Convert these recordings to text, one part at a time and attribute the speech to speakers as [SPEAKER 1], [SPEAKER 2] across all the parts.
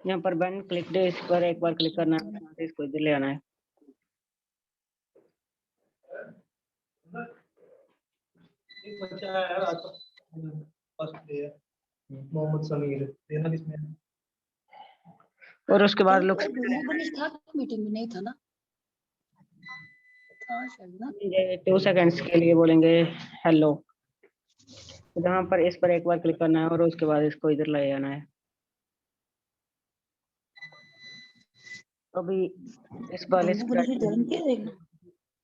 [SPEAKER 1] यहाँ पर बन क्लिक दे, इस पर एक बार क्लिक करना है, इसको इधर ले आना है।
[SPEAKER 2] एक बच्चा है यार, आज फर्स्ट प्लेयर मोहम्मद समीर, देना किसमें?
[SPEAKER 1] और उसके बाद लुक्स
[SPEAKER 3] मीटिंग में नहीं था ना, था शायद ना।
[SPEAKER 1] 2 सेकंड्स के लिए बोलेंगे हेलो, जहाँ पर इस पर एक बार क्लिक करना है और उसके बाद इसको इधर ले आना है। अभी इस वाले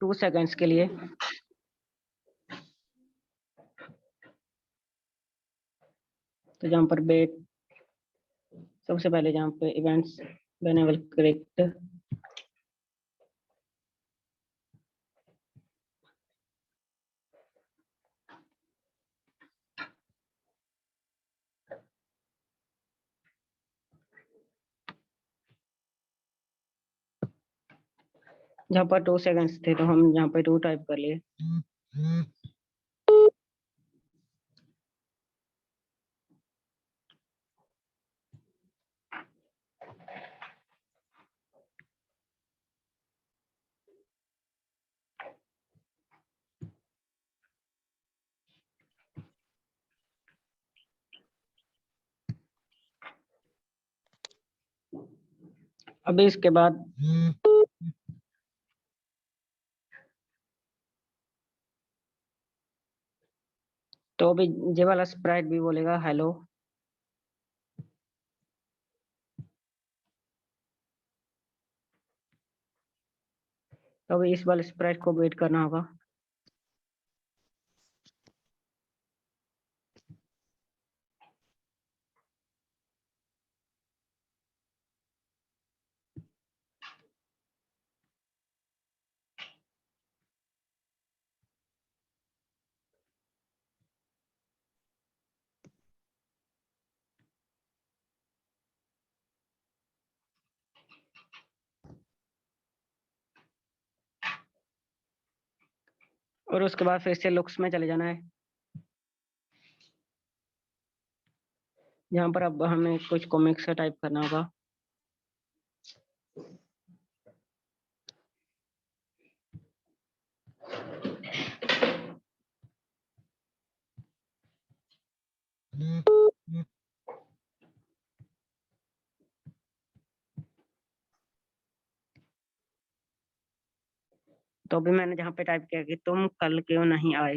[SPEAKER 1] 2 सेकंड्स के लिए तो जहाँ पर बेट सबसे पहले जहाँ पे इवेंट्स वेनेबल करेक्ट, जहाँ पर 2 सेकंड्स थे तो हम यहाँ पे 2 टाइप कर लिए। अभी इसके बाद तो अभी ये वाला स्प्राइट भी बोलेगा हेलो। तो अभी इस वाले स्प्राइट को वेट करना होगा। और उसके बाद फिर से लुक्स में चले जाना है, यहाँ पर अब हमें कुछ कॉमिक्स टाइप करना होगा। तो अभी मैंने जहाँ पे टाइप किया कि तुम कल क्यों नहीं आए,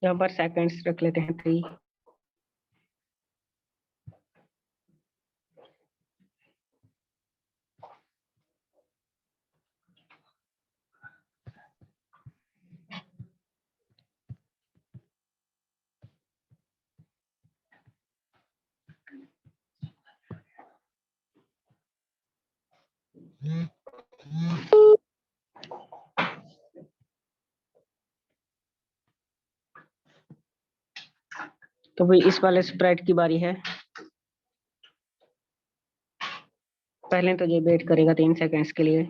[SPEAKER 1] यहाँ पर सेकंड्स रख लेते हैं 3। तो भाई इस वाले स्प्राइट की बारी है। पहले तो ये वेट करेगा 3 सेकंड्स के लिए।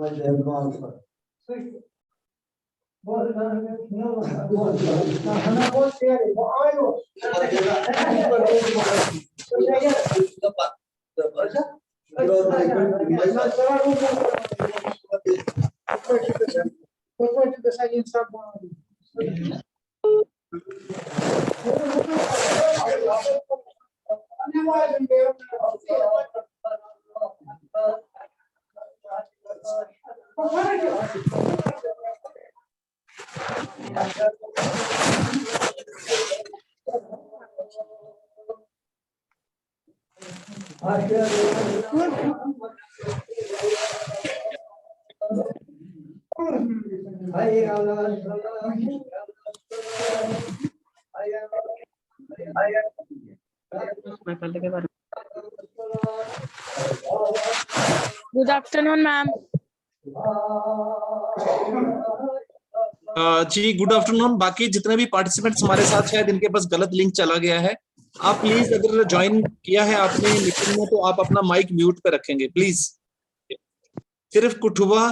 [SPEAKER 1] मैं कल के बारे
[SPEAKER 4] गुड आफ्टरनून मैम।
[SPEAKER 5] जी गुड आफ्टरनून। बाकी जितने भी पार्टिसिपेंट्स हमारे साथ, शायद इनके पास गलत लिंक चला गया है। आप प्लीज अगर ज्वाइन किया है आपने मीटिंग में, तो आप अपना माइक म्यूट पे रखेंगे प्लीज। सिर्फ कुठुआ,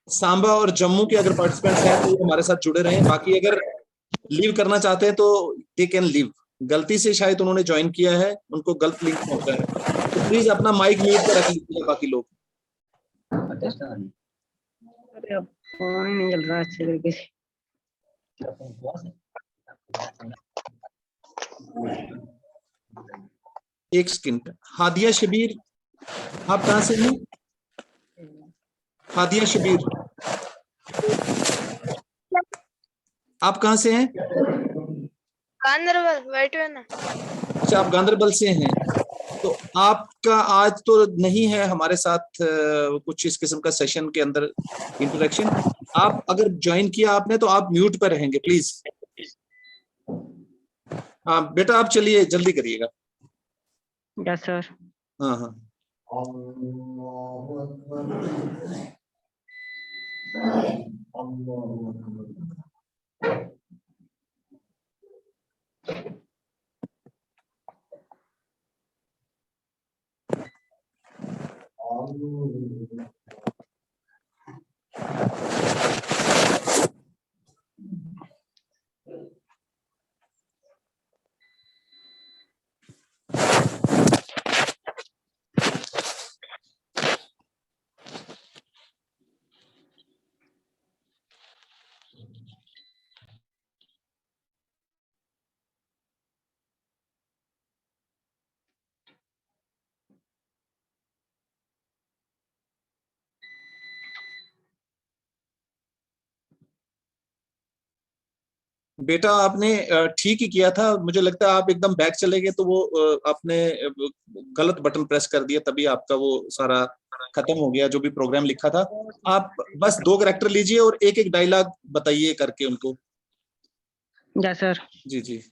[SPEAKER 5] सांबा और जम्मू के अगर पार्टिसिपेंट्स हैं तो वो हमारे साथ जुड़े रहें। बाकी अगर लीव करना चाहते हैं तो दे कैन लीव। गलती से शायद उन्होंने ज्वाइन किया है, उनको गलत लिंक पहुंचा है, तो प्लीज अपना माइक म्यूट पे रख लीजिए बाकी लोग।
[SPEAKER 1] अरे अब फोन ही नहीं चल रहा अच्छे तरीके से।
[SPEAKER 5] एक सेकंड। हादिया शबीर, आप कहाँ से हैं? हादिया शबीर, आप कहाँ से हैं?
[SPEAKER 4] गांधरबल वाइट है ना।
[SPEAKER 5] अच्छा, आप गांधरबल से हैं। तो आपका आज तो नहीं है हमारे साथ कुछ इस किस्म का सेशन के अंदर इंटरेक्शन। आप अगर ज्वाइन किया आपने तो आप म्यूट पर रहेंगे प्लीज। हाँ बेटा, आप चलिए जल्दी करिएगा।
[SPEAKER 1] Yes sir.
[SPEAKER 5] हाँ हाँ। बेटा आपने ठीक ही किया था। मुझे लगता है आप एकदम बैक चले गए तो वो आपने गलत बटन प्रेस कर दिया, तभी आपका वो सारा खत्म हो गया जो भी प्रोग्राम लिखा था। आप बस 2 कैरेक्टर लीजिए और एक एक डायलॉग बताइए करके उनको।
[SPEAKER 1] Yes sir.
[SPEAKER 5] जी जी।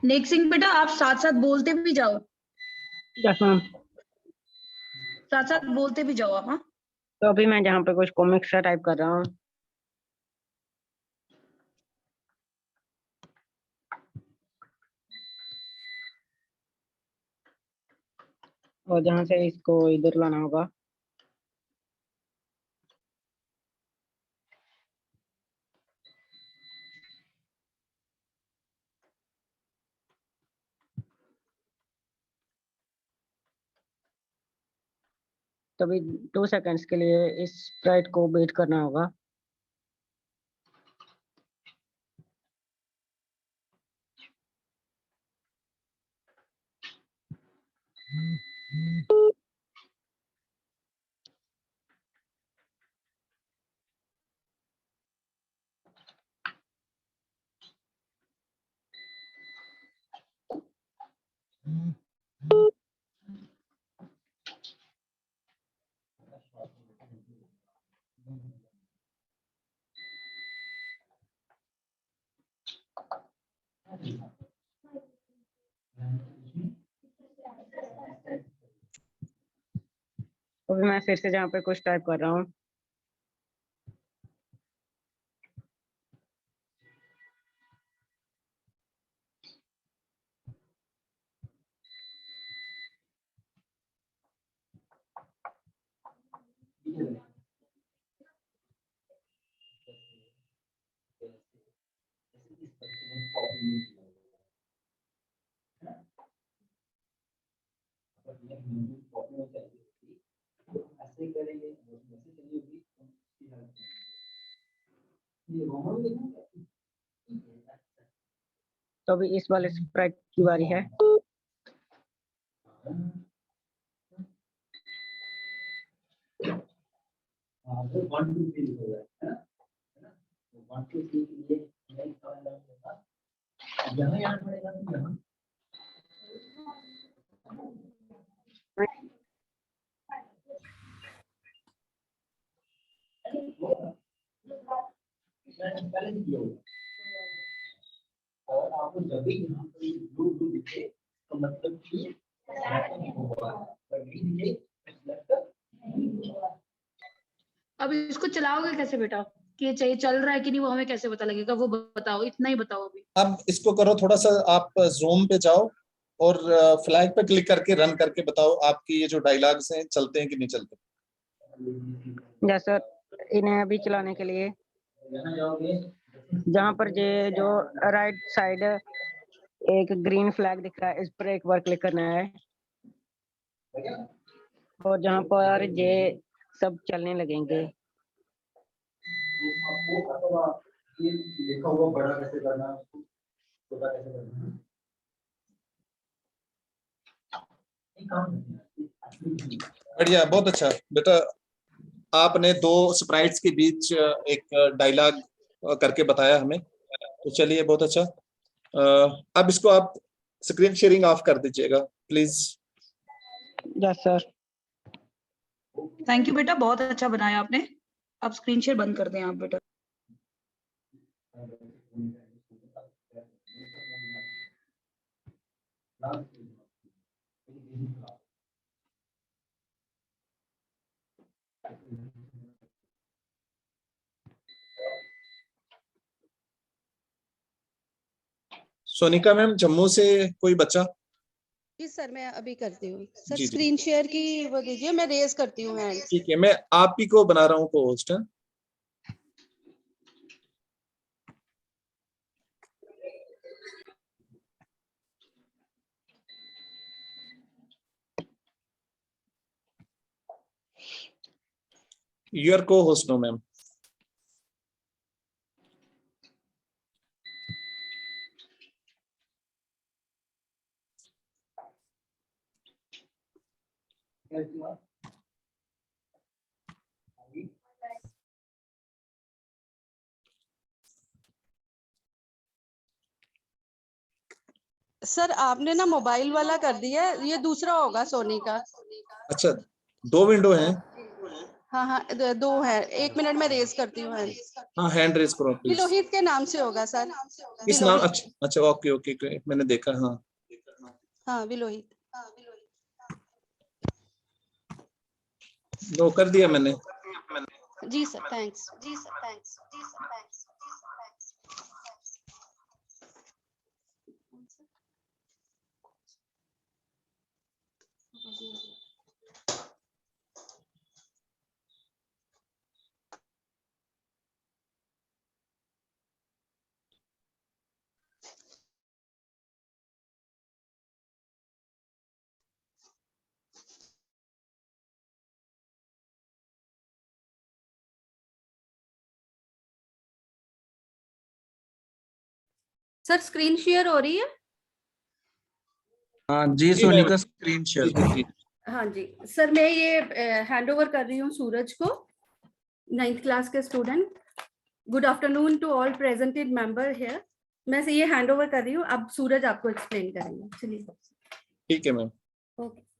[SPEAKER 3] नेक सिंह बेटा आप साथ साथ बोलते भी जाओ,
[SPEAKER 1] यस मैम।
[SPEAKER 3] साथ साथ बोलते भी जाओ आप। हाँ
[SPEAKER 1] तो अभी मैं जहाँ पे कुछ कॉमिक्स सा टाइप कर रहा हूँ, और जहाँ से इसको इधर लाना होगा, तभी 2 सेकंड्स के लिए इस स्प्राइट को वेट करना होगा। अभी मैं फिर से जहाँ पे कुछ टाइप कर रहा हूँ, तो अभी इस वाले स्प्राइट की बारी है।
[SPEAKER 3] अब इसको चलाओगे कैसे बेटा, कि ये चाहिए चल रहा है कि नहीं वो हमें कैसे पता लगेगा, वो बताओ, इतना ही बताओ अभी।
[SPEAKER 5] अब इसको करो, थोड़ा सा आप जूम पे जाओ और फ्लैग पे क्लिक करके रन करके बताओ आपकी ये जो डायलॉग्स हैं चलते हैं कि नहीं चलते।
[SPEAKER 1] जैसा इन्हें अभी चलाने के लिए जहाँ पर ये जो राइट साइड एक ग्रीन फ्लैग दिख रहा है, इस पर एक बार क्लिक करना है, और जहाँ पर ये सब चलने लगेंगे।
[SPEAKER 5] बढ़िया, बहुत अच्छा बेटा, आपने 2 स्प्राइट्स के बीच एक डायलॉग करके बताया हमें, तो चलिए बहुत अच्छा। अब इसको आप स्क्रीन शेयरिंग ऑफ कर दीजिएगा please.
[SPEAKER 1] Yes sir.
[SPEAKER 3] Thank you बेटा, बहुत अच्छा बनाया आपने। अब स्क्रीन शेयर बंद कर दें आप बेटा।
[SPEAKER 5] सोनिका मैम, जम्मू से कोई बच्चा?
[SPEAKER 6] जी सर, मैं अभी करती हूँ सर।
[SPEAKER 5] जी, जी।
[SPEAKER 6] स्क्रीन शेयर की वो दीजिए, मैं रेज करती हूँ हैंड।
[SPEAKER 5] ठीक है, मैं आप ही को बना रहा हूँ को होस्ट। यू आर को होस्ट नो मैम।
[SPEAKER 6] सर आपने ना मोबाइल वाला कर दिया है, ये दूसरा होगा सोनी का।
[SPEAKER 5] अच्छा, 2 विंडो हैं।
[SPEAKER 6] हाँ हाँ, दो है, 1 मिनट में रेज करती हूँ hand।
[SPEAKER 5] हाँ हैंड रेज करो प्लीज।
[SPEAKER 6] विलोहित के नाम से होगा सर।
[SPEAKER 5] इस नाम,
[SPEAKER 6] विलोहित।
[SPEAKER 5] अच्छा अच्छा, ओके ओके ओके, मैंने देखा। हाँ
[SPEAKER 6] हाँ विलोहित।
[SPEAKER 5] लो कर दिया मैंने।
[SPEAKER 6] जी sir, thanks.
[SPEAKER 7] Sir screen share हो रही है?
[SPEAKER 8] हाँ जी,
[SPEAKER 5] जी मैम,
[SPEAKER 8] सोनिका स्क्रीन
[SPEAKER 5] जी
[SPEAKER 8] शेयर।
[SPEAKER 5] जी जी।
[SPEAKER 7] हाँ जी सर, मैं ये हैंड ओवर कर रही हूँ सूरज को, 9th क्लास के student. Good afternoon to all presented member here. मैं से ये हैंड ओवर कर रही हूँ, अब सूरज आपको एक्सप्लेन करेंगे। चलिए।
[SPEAKER 5] ठीक है ma'am.
[SPEAKER 7] Okay.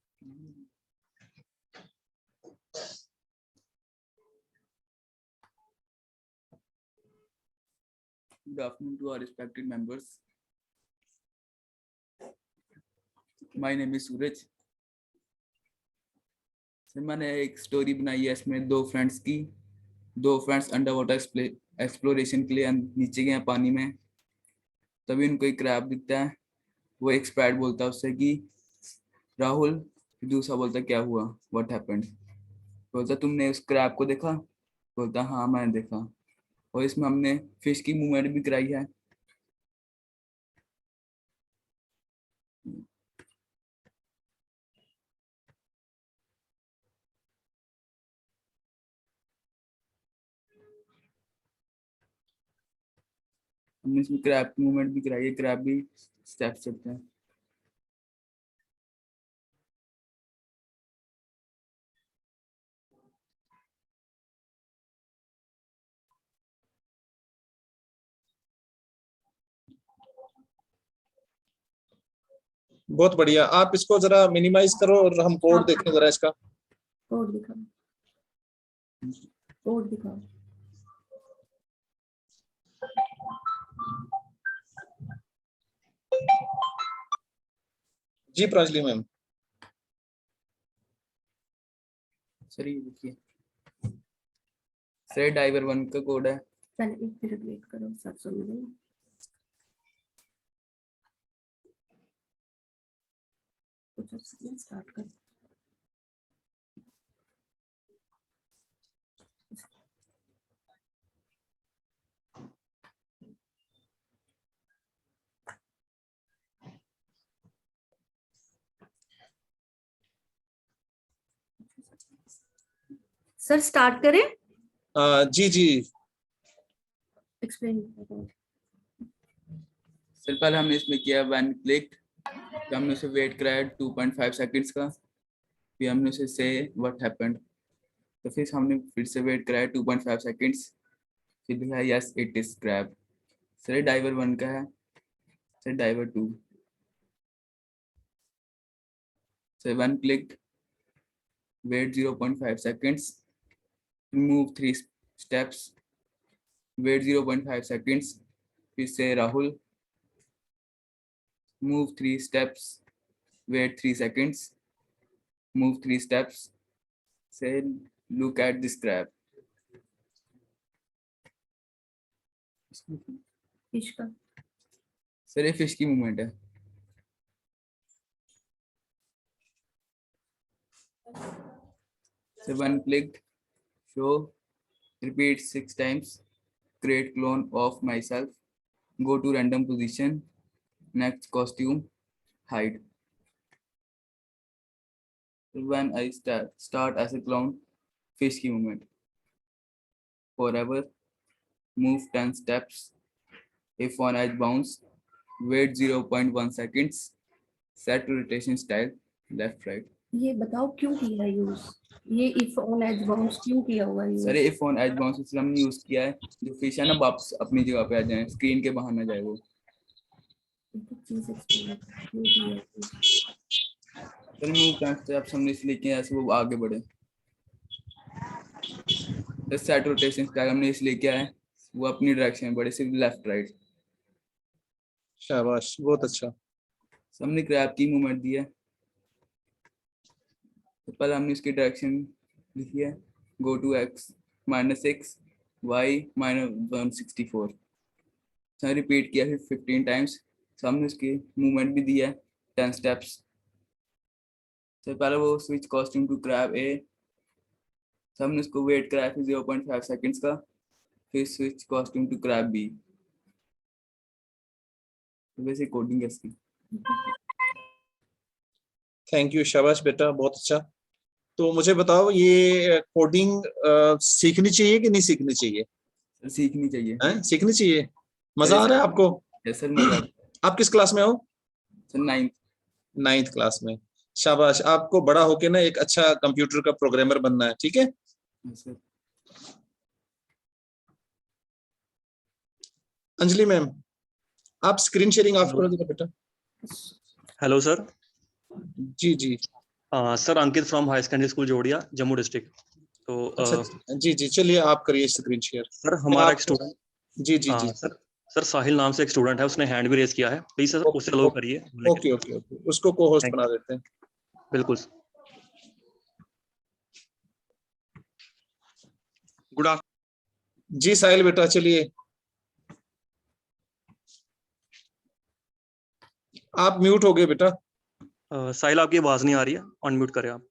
[SPEAKER 8] Good afternoon to our respected members. My name is Suraj. Sir मैंने एक स्टोरी बनाई है इसमें दो फ्रेंड्स अंडर वाटर एक्सप्लोरेशन के लिए नीचे गए हैं पानी में। तभी उनको एक क्रैब दिखता है। वो एक स्प्रैट बोलता है उससे कि राहुल, दूसरा बोलता क्या हुआ, व्हाट हैपेंड। बोलता तुमने उस क्रैब को देखा? बोलता हाँ मैंने देखा। और इसमें हमने फिश की मूवमेंट भी कराई है। हमने इसमें क्रैब की मूवमेंट भी कराई है, क्रैब भी स्टेप्स चलते हैं।
[SPEAKER 5] बहुत बढ़िया, आप इसको जरा मिनिमाइज करो और हम कोड देखें जरा इसका।
[SPEAKER 7] कोड दिखाओ, कोड दिखाओ।
[SPEAKER 5] जी प्रांजलि मैम।
[SPEAKER 8] सर ये देखिए, सर डाइवर 1 का कोड है।
[SPEAKER 7] पहले 1 मिनट वेट करो, सब सुन लो। स्टार्ट कर। सर स्टार्ट करें?
[SPEAKER 5] जी जी।
[SPEAKER 7] एक्सप्लेन।
[SPEAKER 8] सर पहले हमने इसमें किया व्हेन क्लिक्ड, फिर हमने उसे वेट कराया 2.5 सेकंड्स का, फिर हमने उसे से व्हाट हैपेंड, तो फिर हमने फिर से वेट कराया 2.5 सेकंड्स, फिर दिखाया yes it is crab. Sir diver 1 का है। Sir diver 2, sir when clicked wait 0.5 seconds, move 3 steps, wait 0.5 seconds, फिर से Rahul, move 3 steps, wait 3 seconds, move 3 steps, say look at this crab।
[SPEAKER 7] Fish का।
[SPEAKER 8] Sir ये fish की movement है। So when clicked, show, repeat 6 times, create clone of myself, go to random position, next costume, hide। When I start as a clown, fish की movement, forever, move 10 steps, if on edge bounce, wait 0.1 seconds, set to rotation style, left right।
[SPEAKER 7] ये बताओ क्यों किया use, ये if on as bounce क्यों किया हुआ use?
[SPEAKER 8] Sir if on edge bounce इसलिए हमने यूज किया है, जो फिश है ना वापस अपनी जगह पे आ जाए, स्क्रीन के बाहर ना जाए वो।
[SPEAKER 7] चीज एक्सप्लेन क्यों किया?
[SPEAKER 8] सर मूव 10 steps हमने इसलिए किया ऐसे वो आगे बढ़े। द सेट रोटेशन टैग हमने इसलिए किया है वो अपनी डायरेक्शन में बढ़े, सिर्फ लेफ्ट राइट।
[SPEAKER 5] शाबाश, बहुत अच्छा।
[SPEAKER 8] हमने क्रैब की मूवमेंट दी है, तो पहले हमने इसकी डायरेक्शन लिखी है, go to x -6 y -164। Repeat किया फिर 15 टाइम्स। हमने उसकी मूवमेंट भी दी है 10 स्टेप्स। तो पहले वो switch costume to crab A, हमने उसको वेट कराया फिर 0.5 सेकंड्स का, फिर switch costume to crab B. तो वैसे कोडिंग है इसकी।
[SPEAKER 5] थैंक यू, शाबाश बेटा, बहुत अच्छा। तो मुझे बताओ, ये कोडिंग सीखनी चाहिए कि नहीं सीखनी चाहिए?
[SPEAKER 8] सीखनी चाहिए।
[SPEAKER 5] हैं? सीखनी चाहिए। मजा आ रहा है आपको?
[SPEAKER 8] यस सर, मजा।
[SPEAKER 5] आप किस क्लास में हो?
[SPEAKER 8] Sir 9th।
[SPEAKER 5] 9th क्लास में। शाबाश, आपको बड़ा होके ना एक अच्छा कंप्यूटर का प्रोग्रामर बनना है, ठीक है?
[SPEAKER 8] सर
[SPEAKER 5] अंजलि मैम, आप स्क्रीन शेयरिंग ऑफ करो जरा बेटा।
[SPEAKER 9] Hello sir.
[SPEAKER 5] जी जी।
[SPEAKER 9] Sir Ankit from high secondary school Jodiya, Jammu district. तो
[SPEAKER 5] अच्छा, जी जी, चलिए आप करिए स्क्रीन शेयर।
[SPEAKER 9] सर हमारा एक स्टूडेंट,
[SPEAKER 5] जी जी जी।
[SPEAKER 9] सर साहिल नाम से एक स्टूडेंट है, उसने हैंड भी रेज किया है, प्लीज सर उसे अलाउ करिए।
[SPEAKER 5] ओके ओके ओके, उसको को होस्ट बना देते हैं।
[SPEAKER 9] बिल्कुल।
[SPEAKER 5] गुड आफ्टरनून जी साहिल बेटा, चलिए आप म्यूट हो गए बेटा।
[SPEAKER 9] साहिल आपकी आवाज नहीं आ रही है, अनम्यूट करें आप।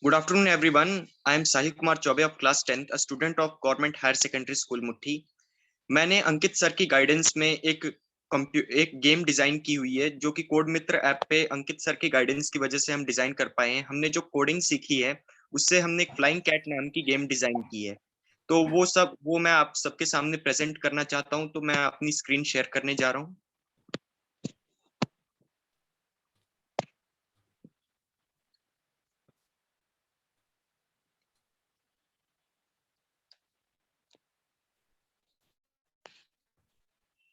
[SPEAKER 10] Good afternoon, everyone. I am Sahil Kumar Chaube of class 10th, a student of Government Higher Secondary School मुट्ठी। मैंने अंकित सर की गाइडेंस में एक गेम डिजाइन की हुई है, जो कि कोड मित्र ऐप पे अंकित सर की गाइडेंस की वजह से हम डिजाइन कर पाए हैं। हमने जो कोडिंग सीखी है उससे हमने एक फ्लाइंग कैट नाम की गेम डिजाइन की है। तो वो मैं आप सबके सामने प्रेजेंट करना चाहता हूँ। तो मैं अपनी स्क्रीन शेयर करने जा रहा हूँ।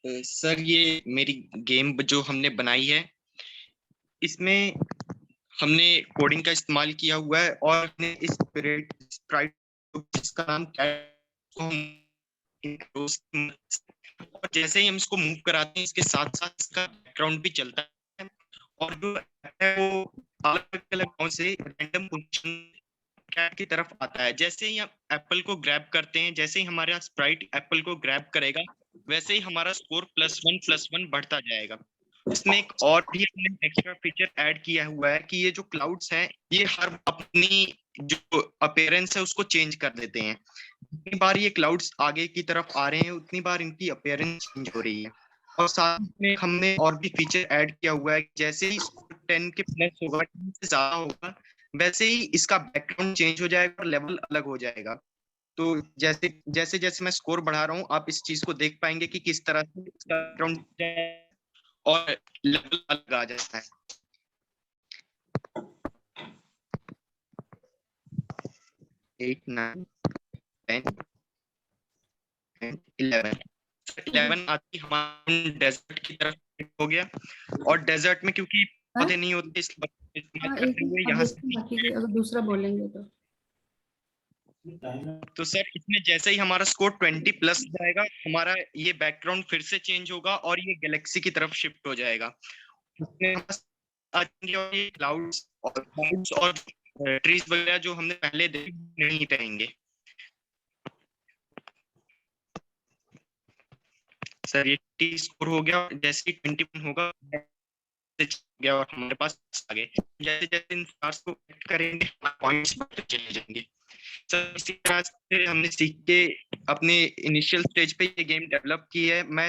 [SPEAKER 10] सर ये मेरी गेम जो हमने बनाई है, इसमें हमने कोडिंग का इस्तेमाल किया हुआ है और हमने इस स्प्राइट जिसका नाम और जैसे ही हम इसको मूव कराते हैं, इसके साथ साथ इसका बैकग्राउंड भी चलता है और जो है वो अलग अलग से रैंडम पोजीशन कैट की तरफ आता है। जैसे ही हम एप्पल को ग्रैब करते हैं, जैसे ही हमारा स्प्राइट एप्पल को ग्रैब करेगा, वैसे ही हमारा स्कोर +1 बढ़ता जाएगा। इसमें एक और भी हमने एक्स्ट्रा फीचर ऐड किया हुआ है कि ये जो क्लाउड्स हैं, ये हर अपनी जो अपीयरेंस है उसको चेंज कर देते हैं। जितनी बार ये क्लाउड्स आगे की तरफ आ रहे हैं, उतनी बार इनकी अपीयरेंस चेंज हो रही है। और साथ में हमने और भी फीचर ऐड किया हुआ है, जैसे ही 10 के प्लस होगा, 10 से ज्यादा होगा, वैसे ही इसका बैकग्राउंड चेंज हो जाएगा और लेवल अलग हो जाएगा। तो जैसे जैसे जैसे मैं स्कोर बढ़ा रहा हूँ, आप इस चीज को देख पाएंगे कि किस तरह से इसका बैकग्राउंड और लेवल अलग आ जाता है। एट 9 10 and 11 आती हमारे डेजर्ट की तरफ हो गया। और डेजर्ट में क्योंकि पौधे नहीं होते, इसलिए इस्तेमाल करते हुए यहाँ से
[SPEAKER 7] अगर दूसरा बोलेंगे
[SPEAKER 10] तो सर इसमें जैसे ही हमारा स्कोर 20+ जाएगा, हमारा ये बैकग्राउंड फिर से चेंज होगा और ये गैलेक्सी की तरफ शिफ्ट हो जाएगा। और ये क्लाउड्स और ट्रीज वगैरह जो हमने पहले देखे नहीं रहेंगे। सर ये टी स्कोर हो गया, जैसे ही 21 होगा गया और हमारे पास आ गए। जैसे जैसे इन स्टार्स को कट करेंगे, पॉइंट्स बढ़ते चले जाएंगे। सर इसी तरह से हमने सीख के अपने इनिशियल स्टेज पे ये गेम डेवलप की है। मैं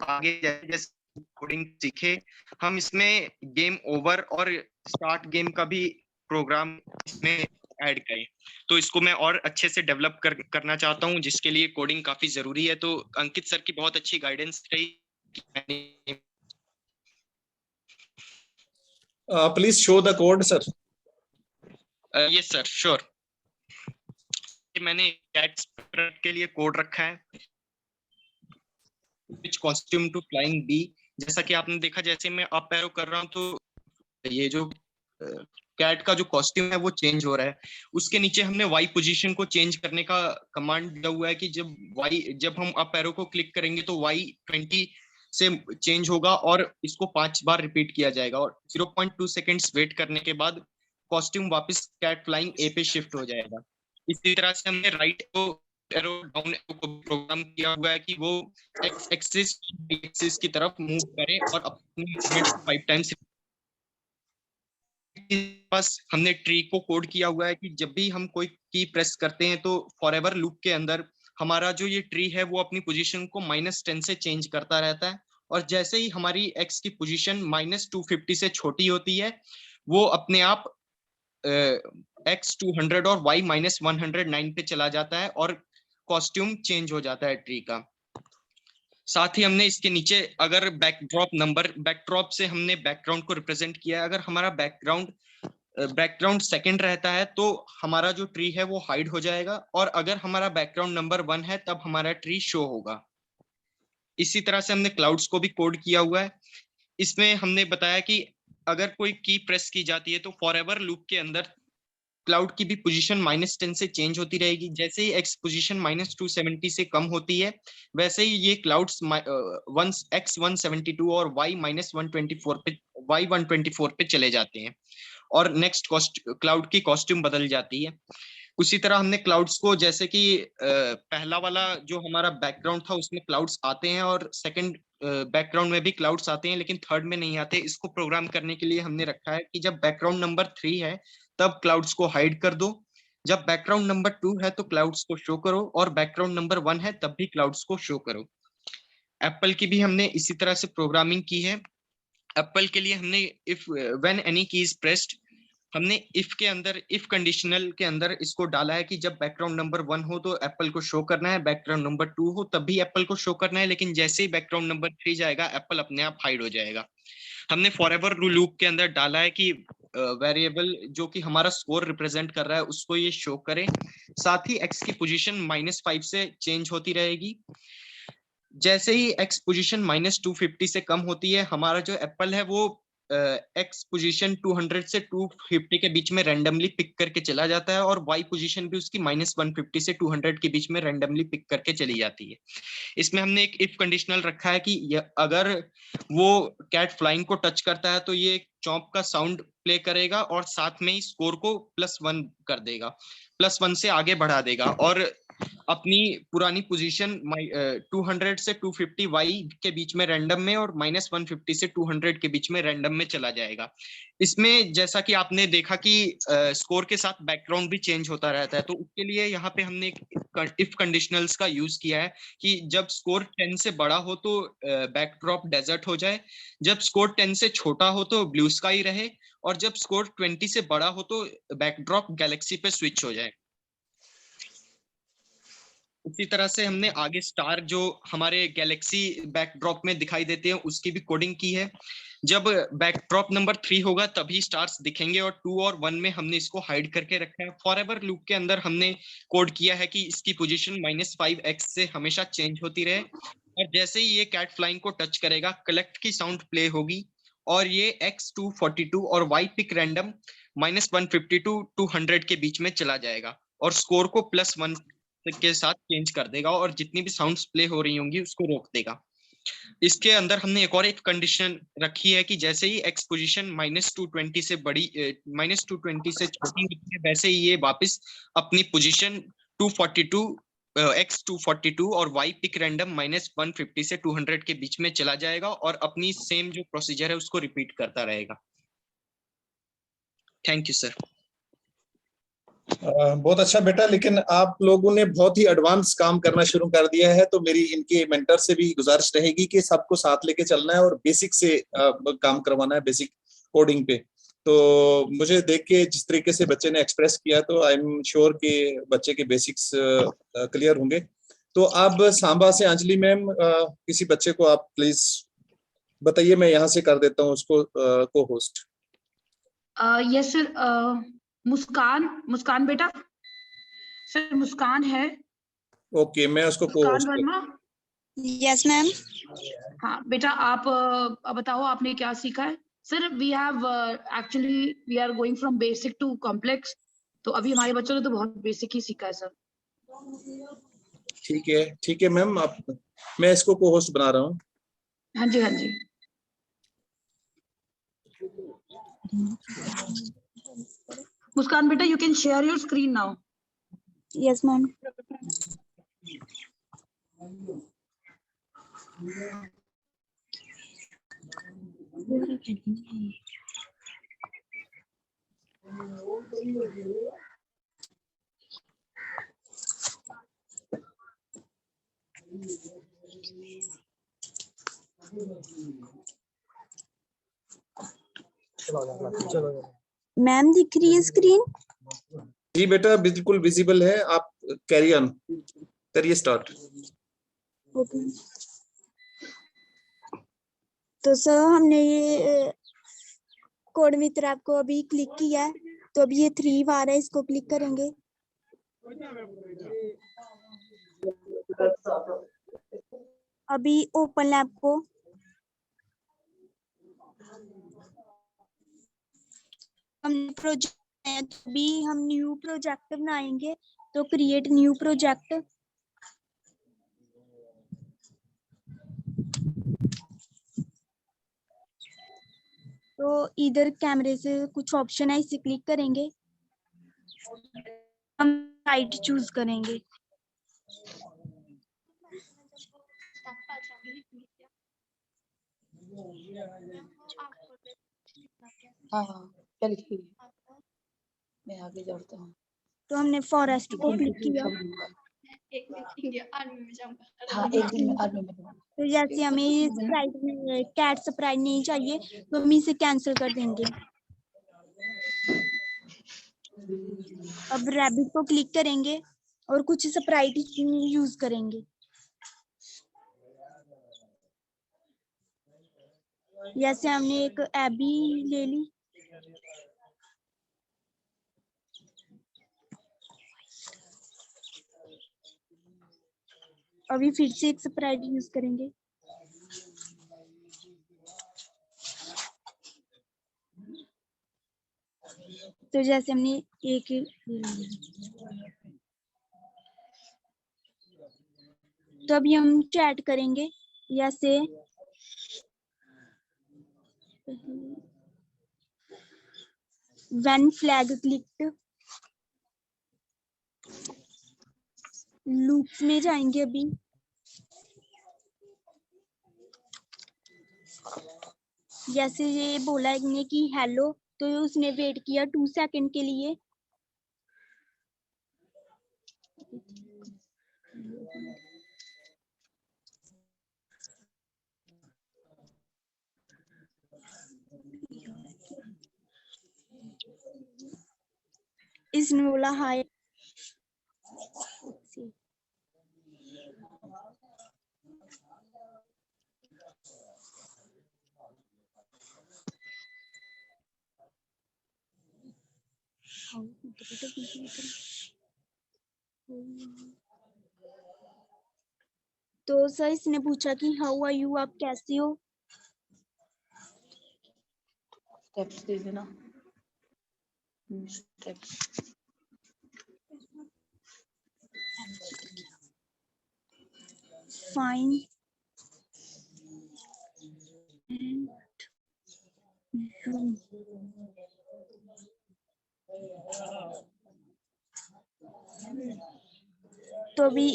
[SPEAKER 10] आगे जैसे जैसे कोडिंग सीखे, हम इसमें गेम ओवर और स्टार्ट गेम का भी प्रोग्राम इसमें ऐड करें। तो इसको मैं और अच्छे से डेवलप करना चाहता हूँ, जिसके लिए कोडिंग काफी जरूरी है। तो अंकित सर की बहुत अच्छी गाइडेंस रही।
[SPEAKER 5] Please show the code sir.
[SPEAKER 10] Yes sir, sure. मैंने कैट के लिए कोड रखा है, विच कॉस्ट्यूम टू फ्लाइंग बी। जैसा कि आपने देखा, जैसे मैं अप एरो कर रहा हूं तो ये जो कैट का जो कॉस्ट्यूम है वो चेंज हो रहा है। उसके नीचे हमने वाई पोजीशन को चेंज करने का कमांड दिया हुआ है कि जब हम अप एरो को क्लिक करेंगे तो वाई 20 से चेंज होगा और इसको 5 बार रिपीट किया जाएगा और 0.2 सेकेंड्स वेट करने के बाद कॉस्ट्यूम वापस कैट फ्लाइंग ए पे शिफ्ट हो जाएगा। इसी तरह से हमने राइट एरो डाउन एरो को प्रोग्राम किया हुआ है कि वो एक्स एक्सिस की तरफ मूव करे और अपने मूवमेंट को 5 टाइम्स। बस हमने ट्री को कोड किया हुआ है कि जब भी हम कोई की प्रेस करते हैं तो फॉरएवर लूप के अंदर हमारा जो ये ट्री है वो अपनी पोजीशन को -10 से चेंज करता रहता है और जैसे ही हमारी एक्स की पोजीशन -250 से छोटी होती है वो अपने आप एक्स 200 और वाई -109 पे चला जाता है और कॉस्ट्यूम चेंज हो जाता है ट्री का। साथ ही हमने इसके नीचे अगर बैकड्रॉप से हमने बैकग्राउंड को रिप्रेजेंट किया है, अगर हमारा बैकग्राउंड सेकंड रहता है तो हमारा जो ट्री है वो हाइड हो जाएगा और अगर हमारा बैकग्राउंड नंबर 1 है तब हमारा ट्री शो होगा। इसी तरह से हमने क्लाउड्स को भी कोड किया हुआ है। इसमें हमने बताया कि अगर कोई की प्रेस की जाती है तो फॉरएवर लूप के अंदर क्लाउड की भी पोजीशन -10 से चेंज होती रहेगी। जैसे ही एक्स पोजीशन -270 से कम होती है वैसे ही ये क्लाउड्स एक्स 172 और वाई -124 पे चले जाते हैं और नेक्स्ट क्लाउड की कॉस्ट्यूम बदल जाती है। उसी तरह हमने क्लाउड्स को जैसे कि पहला वाला जो हमारा बैकग्राउंड था उसमें क्लाउड्स आते हैं और सेकंड बैकग्राउंड में भी क्लाउड्स आते हैं लेकिन थर्ड में नहीं आते। इसको प्रोग्राम करने के लिए हमने रखा है कि जब बैकग्राउंड नंबर 3 है तब क्लाउड्स को हाइड कर दो, जब बैकग्राउंड नंबर 2 है तो क्लाउड्स को शो करो और बैकग्राउंड नंबर 1 है तब भी क्लाउड्स को शो करो। एप्पल की भी हमने इसी तरह से प्रोग्रामिंग की है। एप्पल के लिए हमने इफ व्हेन एनी की इज प्रेस्ड हमने इफ कंडीशनल के अंदर इसको डाला है कि जब बैकग्राउंड नंबर 1 हो तो एप्पल को शो करना है, बैकग्राउंड नंबर 2 हो तब भी एप्पल को शो करना है, लेकिन जैसे ही बैकग्राउंड नंबर 3 जाएगा एप्पल अपने आप हाइड हो जाएगा। हमने फॉरएवर लूप के अंदर डाला है कि वेरिएबल जो कि हमारा स्कोर रिप्रेजेंट कर रहा है उसको ये शो करे। साथ ही एक्स की पोजीशन -5 से चेंज होती रहेगी। जैसे ही एक्स पोजीशन -250 से कम होती है हमारा जो एप्पल है वो एक्स पोजीशन 200 से 250 के बीच में रैंडमली पिक करके चला जाता है और वाई पोजीशन भी उसकी -150 से 200 के बीच में रैंडमली पिक करके चली जाती है। इसमें हमने एक इफ कंडीशनल रखा है कि अगर वो कैट फ्लाइंग को टच करता है तो ये चॉम्प का साउंड प्ले करेगा और साथ में ही स्कोर को +1 कर देगा, +1 से आगे बढ़ा देगा और अपनी पुरानी पोजीशन 200 से 250 वाई के बीच में रैंडम में और -150 से 200 के बीच में रैंडम में चला जाएगा। इसमें जैसा कि आपने देखा कि स्कोर के साथ बैकग्राउंड भी चेंज होता रहता है तो उसके लिए यहाँ पे हमने एक इफ कंडीशनल्स का यूज किया है कि जब स्कोर 10 से बड़ा हो तो बैकड्रॉप डेजर्ट हो जाए, जब स्कोर 10 से छोटा हो तो ब्लू स्काई रहे और जब स्कोर 20 से बड़ा हो तो बैकड्रॉप गैलेक्सी पे स्विच हो जाए। उसी तरह से हमने आगे स्टार जो हमारे गैलेक्सी बैकड्रॉप में दिखाई देते हैं उसकी भी कोडिंग की है। जब बैकड्रॉप नंबर 3 होगा तभी स्टार्स दिखेंगे और 2 और 1 में हमने इसको हाइड करके रखा है। फॉरएवर लूप के अंदर हमने कोड किया है कि इसकी पोजीशन -5x से हमेशा चेंज होती रहे और जैसे ही ये कैट फ्लाइंग को टच करेगा कलेक्ट की साउंड प्ले होगी और ये x 242 और y पिक रैंडम -150 to 200 के बीच में चला जाएगा और स्कोर को +1 के साथ चेंज कर देगा और जितनी भी साउंड्स प्ले हो रही होंगी उसको रोक देगा। इसके अंदर हमने एक और एक कंडीशन रखी है कि जैसे ही एक्स पोजीशन -220 से बड़ी -220 से छोटी होती है वैसे ही ये वापस अपनी पोजीशन 242 x 242 और y पिक रैंडम -150 से 200 के बीच में चला जाएगा और अपनी सेम जो प्रोसीजर है उसको रिपीट करता रहेगा। Thank you sir.
[SPEAKER 5] बहुत अच्छा बेटा, लेकिन आप लोगों ने बहुत ही एडवांस काम करना शुरू कर दिया है तो मेरी इनके मेंटर से भी गुजारिश रहेगी कि सबको साथ लेके चलना है और बेसिक से काम करवाना है, बेसिक कोडिंग पे। तो मुझे देख के जिस तरीके से बच्चे ने एक्सप्रेस किया तो आई एम श्योर कि बच्चे के बेसिक्स क्लियर होंगे। तो अब सांबा से अंजलि मैम, किसी बच्चे को आप प्लीज बताइए, मैं यहाँ से कर देता हूँ उसको को होस्ट।
[SPEAKER 3] यस सर, मुस्कान बेटा, सर मुस्कान है।
[SPEAKER 5] ओके, मैं उसको को होस्ट
[SPEAKER 3] वर्मा।
[SPEAKER 4] Yes ma'am.
[SPEAKER 3] हाँ बेटा, आप बताओ आपने क्या सीखा है। Sir we have actually we are going from basic to complex, तो अभी हमारे बच्चों ने तो बहुत बेसिक ही सीखा है सर।
[SPEAKER 5] ठीक है मैम, आप मैं इसको को होस्ट बना रहा हूँ।
[SPEAKER 3] हाँ जी, हाँ जी। मुस्कान बेटा, you can share your screen now.
[SPEAKER 4] Yes ma'am.
[SPEAKER 2] चलो
[SPEAKER 4] मैम दिख रही है स्क्रीन?
[SPEAKER 5] जी बेटा बिल्कुल विजिबल है, आप कैरी ऑन करिए, स्टार्ट।
[SPEAKER 4] ओके। तो सर हमने ये कोड मित्र ऐप को अभी क्लिक किया है, तो अभी ये 3 बार है, इसको क्लिक करेंगे। अभी ओपन लैब को हम प्रोजेक्ट, अभी हम न्यू प्रोजेक्ट बनाएंगे, तो क्रिएट न्यू प्रोजेक्ट। तो इधर कैमरे से कुछ ऑप्शन है, इसे क्लिक करेंगे, हम साइट चूज करेंगे।
[SPEAKER 3] हाँ, चलिए मैं आगे जोड़ता हूँ।
[SPEAKER 4] तो हमने फॉरेस्ट को क्लिक किया।
[SPEAKER 3] हाँ, एक दिन में आर्मी में।
[SPEAKER 4] तो जैसे हमें स्प्राइट कैट स्प्राइट नहीं चाहिए, तो हम इसे कैंसिल कर देंगे। अब रैबिट को क्लिक करेंगे और कुछ स्प्राइट यूज करेंगे। जैसे हमने एक एबी ले ली, अभी फिर से एक स्प्राइट यूज करेंगे। तो जैसे हमने एक तो अभी हम चैट करेंगे, जैसे व्हेन फ्लैग क्लिक्ड, लूप्स में जाएंगे। अभी जैसे ये बोला है कि हेलो, तो उसने वेट किया 2 सेकंड के लिए। इसने बोला हाय। तो सर इसने पूछा कि हाउ आर यू, आप कैसे हो?
[SPEAKER 3] स्टेप्स दे देना, स्टेप्स।
[SPEAKER 4] फाइन। तो अभी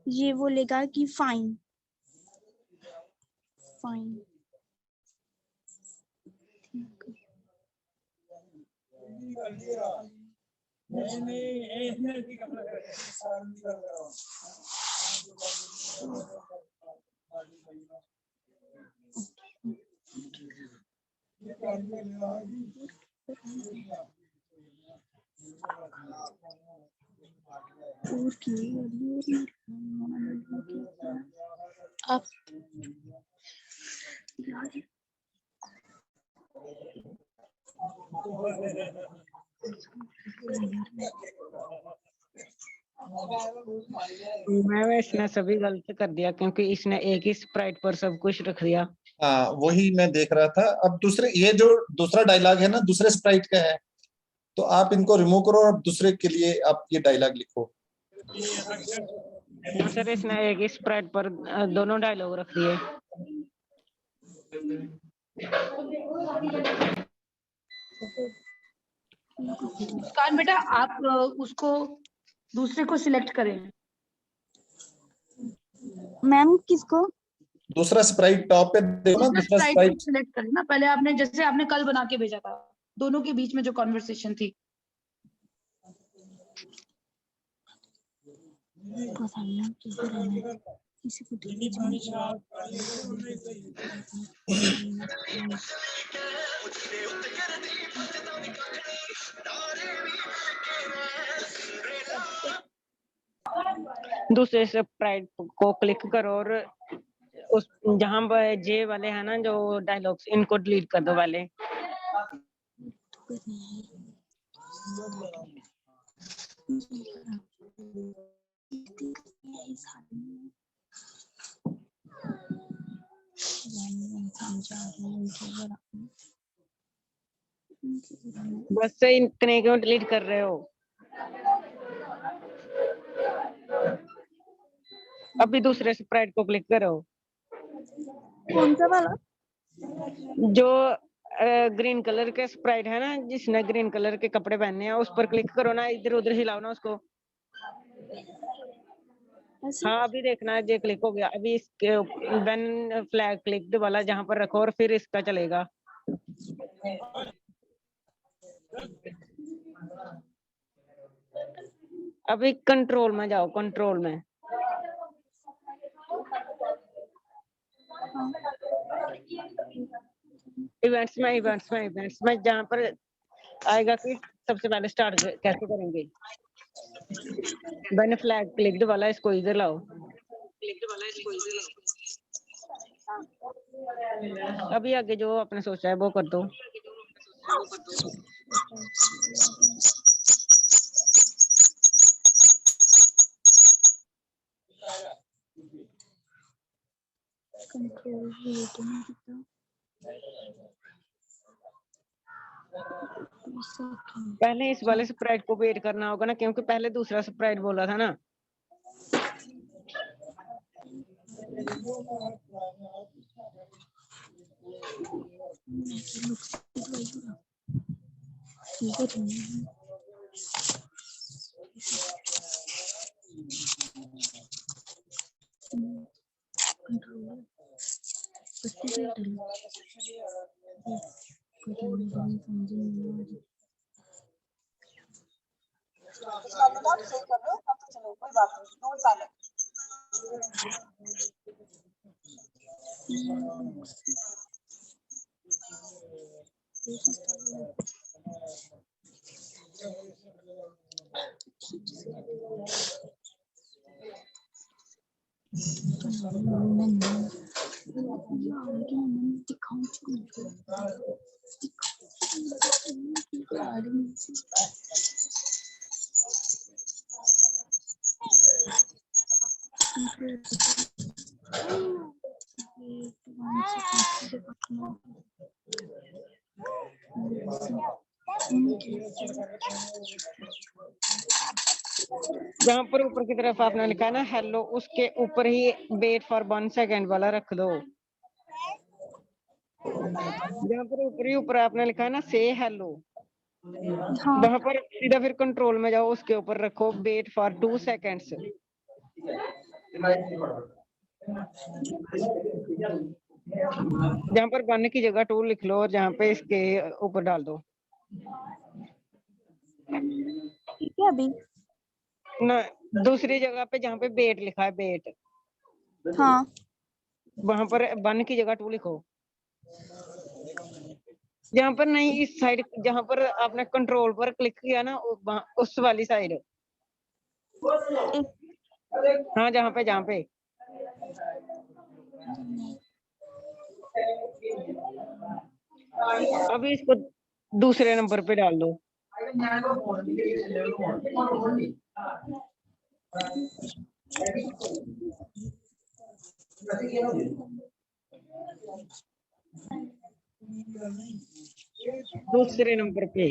[SPEAKER 4] ये बोलेगा कि फाइन फाइन।
[SPEAKER 3] आप
[SPEAKER 1] मैम इसने सभी गलत कर दिया क्योंकि इसने एक ही स्प्राइट पर सब कुछ रख दिया।
[SPEAKER 5] हाँ वही मैं देख रहा था। अब दूसरे, ये जो दूसरा डायलॉग है ना दूसरे स्प्राइट का है, तो आप इनको रिमूव करो और दूसरे के लिए आप ये डायलॉग लिखो।
[SPEAKER 1] सर इसने एक ही स्प्राइट पर दोनों डायलॉग रख दिए।
[SPEAKER 3] मुस्कान बेटा आप उसको दूसरे को सिलेक्ट करें।
[SPEAKER 4] मैम किसको?
[SPEAKER 5] दूसरा स्प्राइट टॉप पे देखो ना, दूसरा
[SPEAKER 3] स्प्राइट
[SPEAKER 5] स्प्राइट।
[SPEAKER 3] सिलेक्ट करें ना, पहले आपने जैसे आपने कल बना के भेजा था, दोनों के बीच में जो कॉन्वर्सेशन थी।
[SPEAKER 1] दूसरे स्प्राइट को क्लिक करो और उस जहाँ पर जे वाले हैं ना जो डायलॉग्स, इनको डिलीट कर दो वाले। बस से इतने क्यों डिलीट कर रहे हो? अभी दूसरे स्प्राइट को क्लिक करो।
[SPEAKER 4] कौन सा वाला?
[SPEAKER 1] जो ग्रीन कलर के स्प्राइट है ना, जिसने ग्रीन कलर के कपड़े पहने हैं, उस पर क्लिक करो ना, इधर उधर हिलाओ ना उसको। हाँ अभी देखना ये क्लिक हो गया। अभी इसके व्हेन फ्लैग क्लिक्ड वाला जहाँ पर रखो और फिर इसका चलेगा। अभी कंट्रोल में जाओ, कंट्रोल में। इवेंट्स में जहाँ पर आएगा कि सबसे पहले स्टार्ट कैसे करेंगे। व्हेन फ्लैग क्लिक्ड वाला इसको इधर लाओ। अभी आगे जो आपने सोचा है वो कर दो। पहले इस वाले स्प्राइट को वेट करना होगा ना, क्योंकि पहले दूसरा स्प्राइट बोला था ना। जहाँ पर ऊपर की तरफ आपने लिखा है ना हेलो, उसके ऊपर ही वेट फॉर 1 सेकेंड वाला रख दो। जहाँ पर ऊपर ही ऊपर आपने लिखा है ना से हेलो, वहां पर सीधा फिर कंट्रोल में जाओ, उसके ऊपर रखो वेट फॉर 2 सेकेंड्स। जहाँ पर 1 की जगह 2 लिख लो और जहाँ पे इसके ऊपर डाल दो।
[SPEAKER 4] ठीक है अभी
[SPEAKER 1] ना दूसरी जगह पे जहाँ पे बेट लिखा है, बेट,
[SPEAKER 4] हाँ
[SPEAKER 1] वहां पर 1 की जगह 2 लिखो। जहाँ पर नहीं, इस साइड जहाँ पर आपने कंट्रोल पर क्लिक किया ना, उस वाली साइड। हाँ जहाँ पे अभी इसको दूसरे नंबर पे डाल दो। दूसरे नंबर पे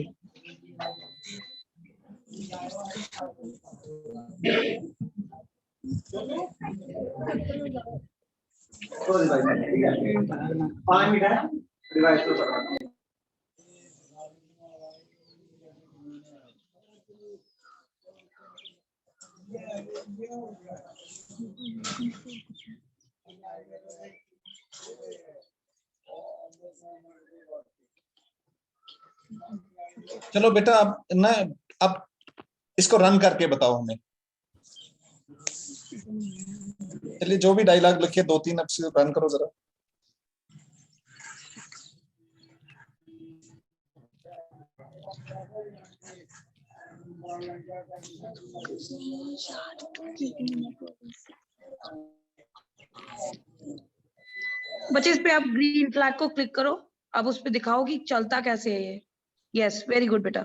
[SPEAKER 5] चलो बेटा आप ना, आप इसको रन करके बताओ हमें। चलिए जो भी डायलॉग लिखे 2-3 अब से रन करो जरा।
[SPEAKER 3] बच्चे इस पे आप ग्रीन फ्लैग को क्लिक करो, अब उस पे दिखाओ कि चलता कैसे है ये। यस, वेरी गुड बेटा।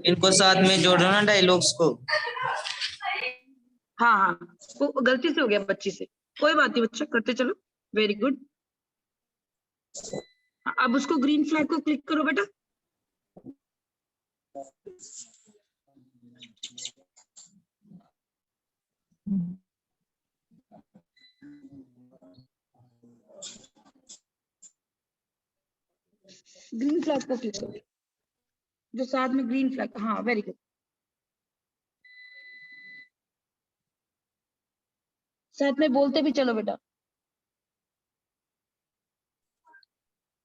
[SPEAKER 11] इनको साथ में जोड़ो ना डायलॉग्स को।
[SPEAKER 3] हाँ हाँ, वो गलती से हो गया बच्ची से, कोई बात नहीं बच्चा, करते चलो। Very good. अब उसको ग्रीन फ्लैग को क्लिक करो बेटा। ग्रीन फ्लैग को क्लिक करो, जो साथ में ग्रीन फ्लैग। हाँ वेरी गुड। साथ में बोलते भी चलो बेटा।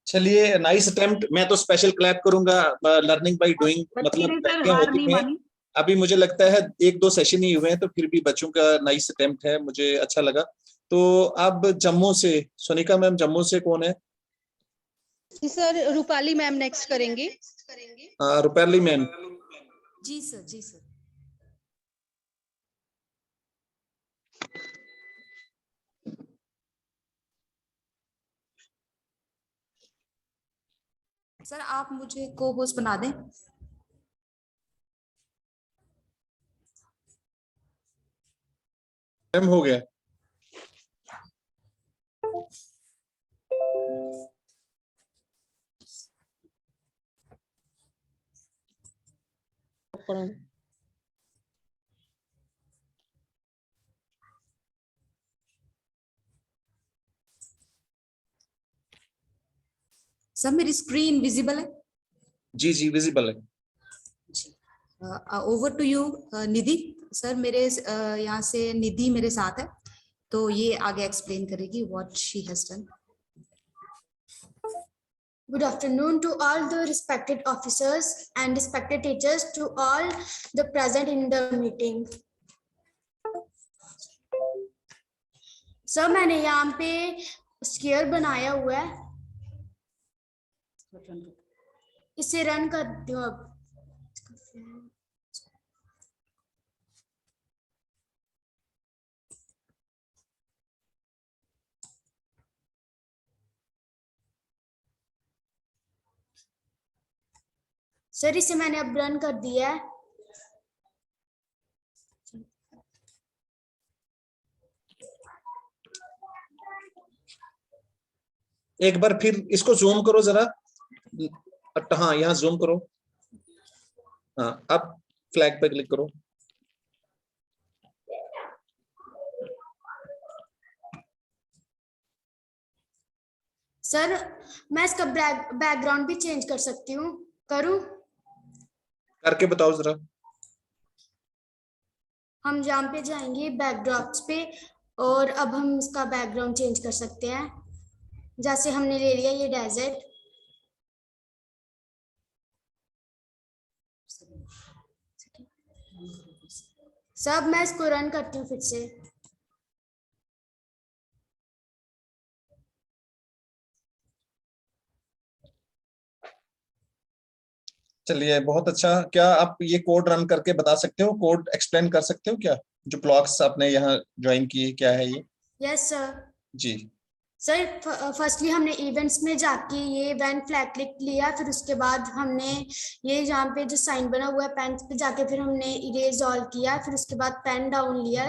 [SPEAKER 5] चलिए नाइस अटेम्प्ट। मैं तो स्पेशल क्लैप करूंगा, लर्निंग बाय डूइंग
[SPEAKER 3] बच्ची
[SPEAKER 5] मतलब
[SPEAKER 3] ने सर
[SPEAKER 5] प्रैक्टिस हो
[SPEAKER 3] हार
[SPEAKER 5] चुकी
[SPEAKER 3] नहीं
[SPEAKER 5] हैं।
[SPEAKER 3] मानी।
[SPEAKER 5] अभी मुझे लगता है 1-2 सेशन ही हुए हैं, तो फिर भी बच्चों का नाइस अटेम्प्ट है, मुझे अच्छा लगा। तो अब जम्मू से सोनिका मैम, जम्मू से कौन है?
[SPEAKER 6] जी सर, रूपाली मैम नेक्स्ट करेंगी।
[SPEAKER 5] रुपैली मैम।
[SPEAKER 6] जी सर, जी सर। सर आप मुझे को होस्ट बना दें।
[SPEAKER 5] मैम हो गया।
[SPEAKER 6] सर मेरी स्क्रीन विजिबल है?
[SPEAKER 5] जी जी विजिबल है।
[SPEAKER 6] Over to you Nidhi. Sir मेरे यहाँ से निधि मेरे साथ है, तो ये आगे एक्सप्लेन करेगी what she has done.
[SPEAKER 12] Good afternoon to all the respected officers and respected teachers, to all the present in the meeting. Sir मैंने यहाँ पे स्केयर बनाया हुआ है, इसे रन करती हूँ अब। सर इसे मैंने अब रन कर दिया है।
[SPEAKER 5] एक बार फिर इसको जूम करो जरा। हाँ यहाँ जूम करो। हाँ अब फ्लैग पे क्लिक करो।
[SPEAKER 12] सर मैं इसका बैकग्राउंड भी चेंज कर सकती हूँ, करूँ?
[SPEAKER 5] करके बताओ जरा।
[SPEAKER 12] हम यहाँ पे जाएंगे बैकड्रॉप्स पे, और अब हम इसका बैकग्राउंड चेंज कर सकते हैं। जैसे हमने ले लिया ये डेजर्ट, सब मैं इसको रन करती हूँ फिर से।
[SPEAKER 5] चलिए बहुत अच्छा। क्या आप ये कोड रन करके बता सकते हो, कोड एक्सप्लेन कर सकते हो क्या, जो ब्लॉक्स आपने यहाँ ज्वाइन किए क्या है ये?
[SPEAKER 12] Yes sir.
[SPEAKER 5] जी।
[SPEAKER 12] सर फर्स्टली हमने इवेंट्स में जाके ये इवेंट फ्लैग क्लिक लिया, फिर उसके बाद हमने ये जहाँ पे जो साइन बना हुआ है पेन पे जाके फिर हमने इरेज ऑल किया, फिर उसके बाद पेन डाउन लिया।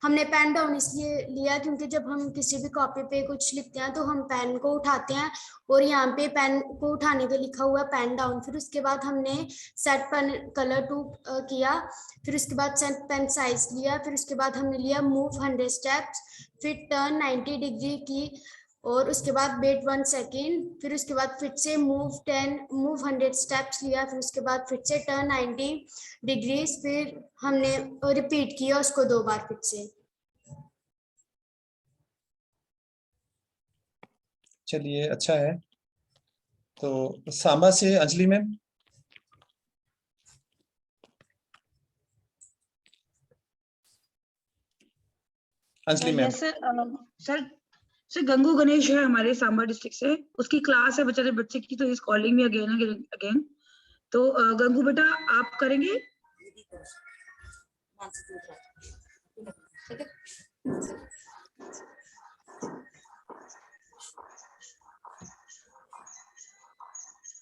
[SPEAKER 12] हमने पेन डाउन इसलिए लिया क्योंकि जब हम किसी भी कॉपी पे कुछ लिखते हैं तो हम पेन को उठाते हैं और यहाँ पे पेन को उठाने का लिखा हुआ है पेन डाउन। फिर उसके बाद हमने सेट पेन कलर टू किया, फिर उसके बाद सेट पेन साइज लिया, फिर उसके बाद हमने लिया मूव 100 स्टेप्स, फिर टर्न 90 डिग्री की और उसके बाद वेट 1 सेकेंड, फिर उसके बाद फिर से मूव 100 स्टेप्स लिया, फिर उसके बाद फिर से टर्न 90 डिग्रीज, फिर हमने रिपीट किया उसको 2 बार फिर से।
[SPEAKER 5] चलिए अच्छा है। तो सांबा से Anjali ma'am. Anjali ma'am.
[SPEAKER 3] Yes sir sir Gangu Ganesh है हमारे सांबा डिस्ट्रिक्ट से, उसकी क्लास है बेचारे बच्चे की, तो is calling me again again. तो गंगू बेटा आप करेंगे?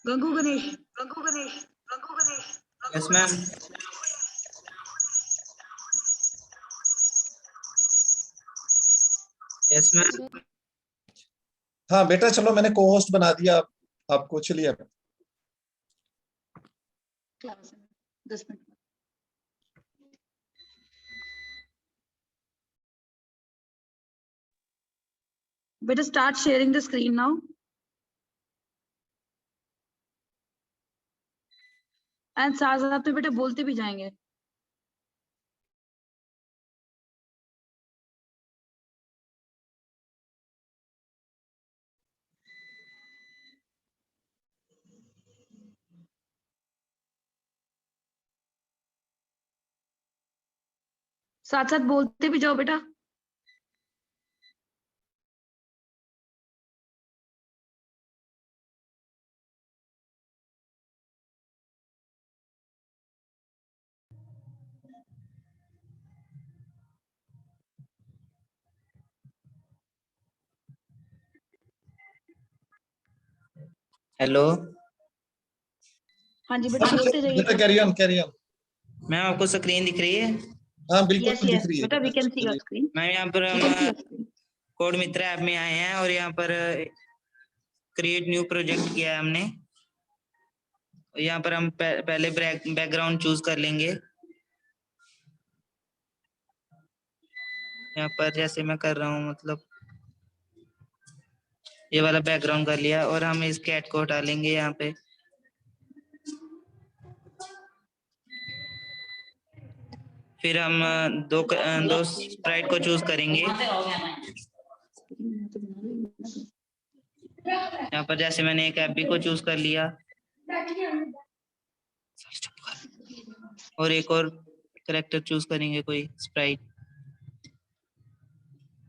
[SPEAKER 3] Gangu Ganesh, Gangu Ganesh, Gangu Ganesh.
[SPEAKER 11] Yes ma'am. Yes ma'am.
[SPEAKER 5] हाँ बेटा चलो, मैंने को होस्ट बना दिया आपको। चलिए अब
[SPEAKER 3] क्लास है 10 मिनट। बेटा start sharing the screen now and साथ साथ में बेटा बोलते भी जाएंगे। साथ साथ बोलते भी जाओ बेटा।
[SPEAKER 11] हेलो
[SPEAKER 3] हाँ जी बेटा बोलते जाइए।
[SPEAKER 5] बेटा carry on carry on.
[SPEAKER 11] Ma'am आपको स्क्रीन दिख रही है?
[SPEAKER 5] हाँ बिल्कुल
[SPEAKER 3] यस
[SPEAKER 5] दिख
[SPEAKER 3] यस
[SPEAKER 5] रही है
[SPEAKER 3] बेटा वी कैन सी योर
[SPEAKER 5] चलिए।
[SPEAKER 3] स्क्रीन।
[SPEAKER 11] मैम यहाँ पर
[SPEAKER 3] वी कैन सी
[SPEAKER 11] हम
[SPEAKER 3] your screen.
[SPEAKER 11] Code Mitra app में आए हैं और यहाँ पर क्रिएट न्यू प्रोजेक्ट किया है हमने। यहाँ पर हम पहले बैकग्राउंड चूज कर लेंगे। यहाँ पर जैसे मैं कर रहा हूँ, मतलब ये वाला बैकग्राउंड कर लिया और हम इस कैट को हटा लेंगे यहाँ पे। फिर हम दो स्प्राइट को चूज करेंगे। यहाँ पर जैसे मैंने एक एपी को चूज कर लिया और एक और करेक्टर चूज करेंगे कोई स्प्राइट,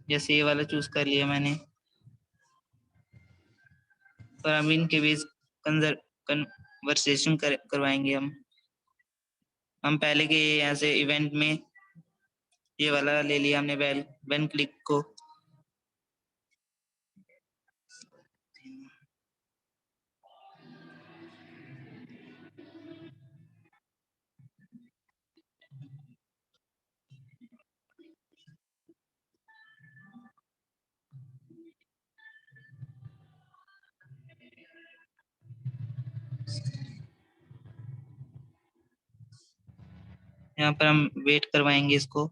[SPEAKER 11] जैसे ये वाला चूज कर लिया मैंने। और हम इनके बीच कन्वर्सेशन करवाएंगे। हम पहले के यहाँ से इवेंट में ये वाला ले लिया हमने वेन क्लिक को। यहाँ पर हम वेट करवाएंगे इसको।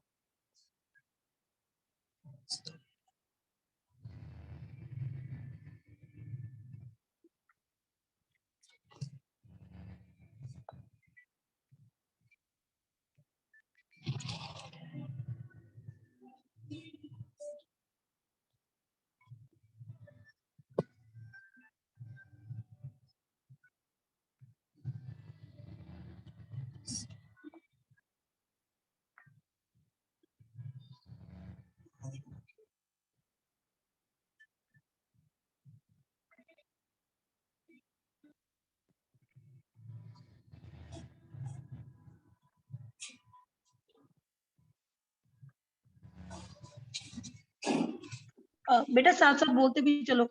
[SPEAKER 3] बेटा साथ साथ बोलते भी चलो।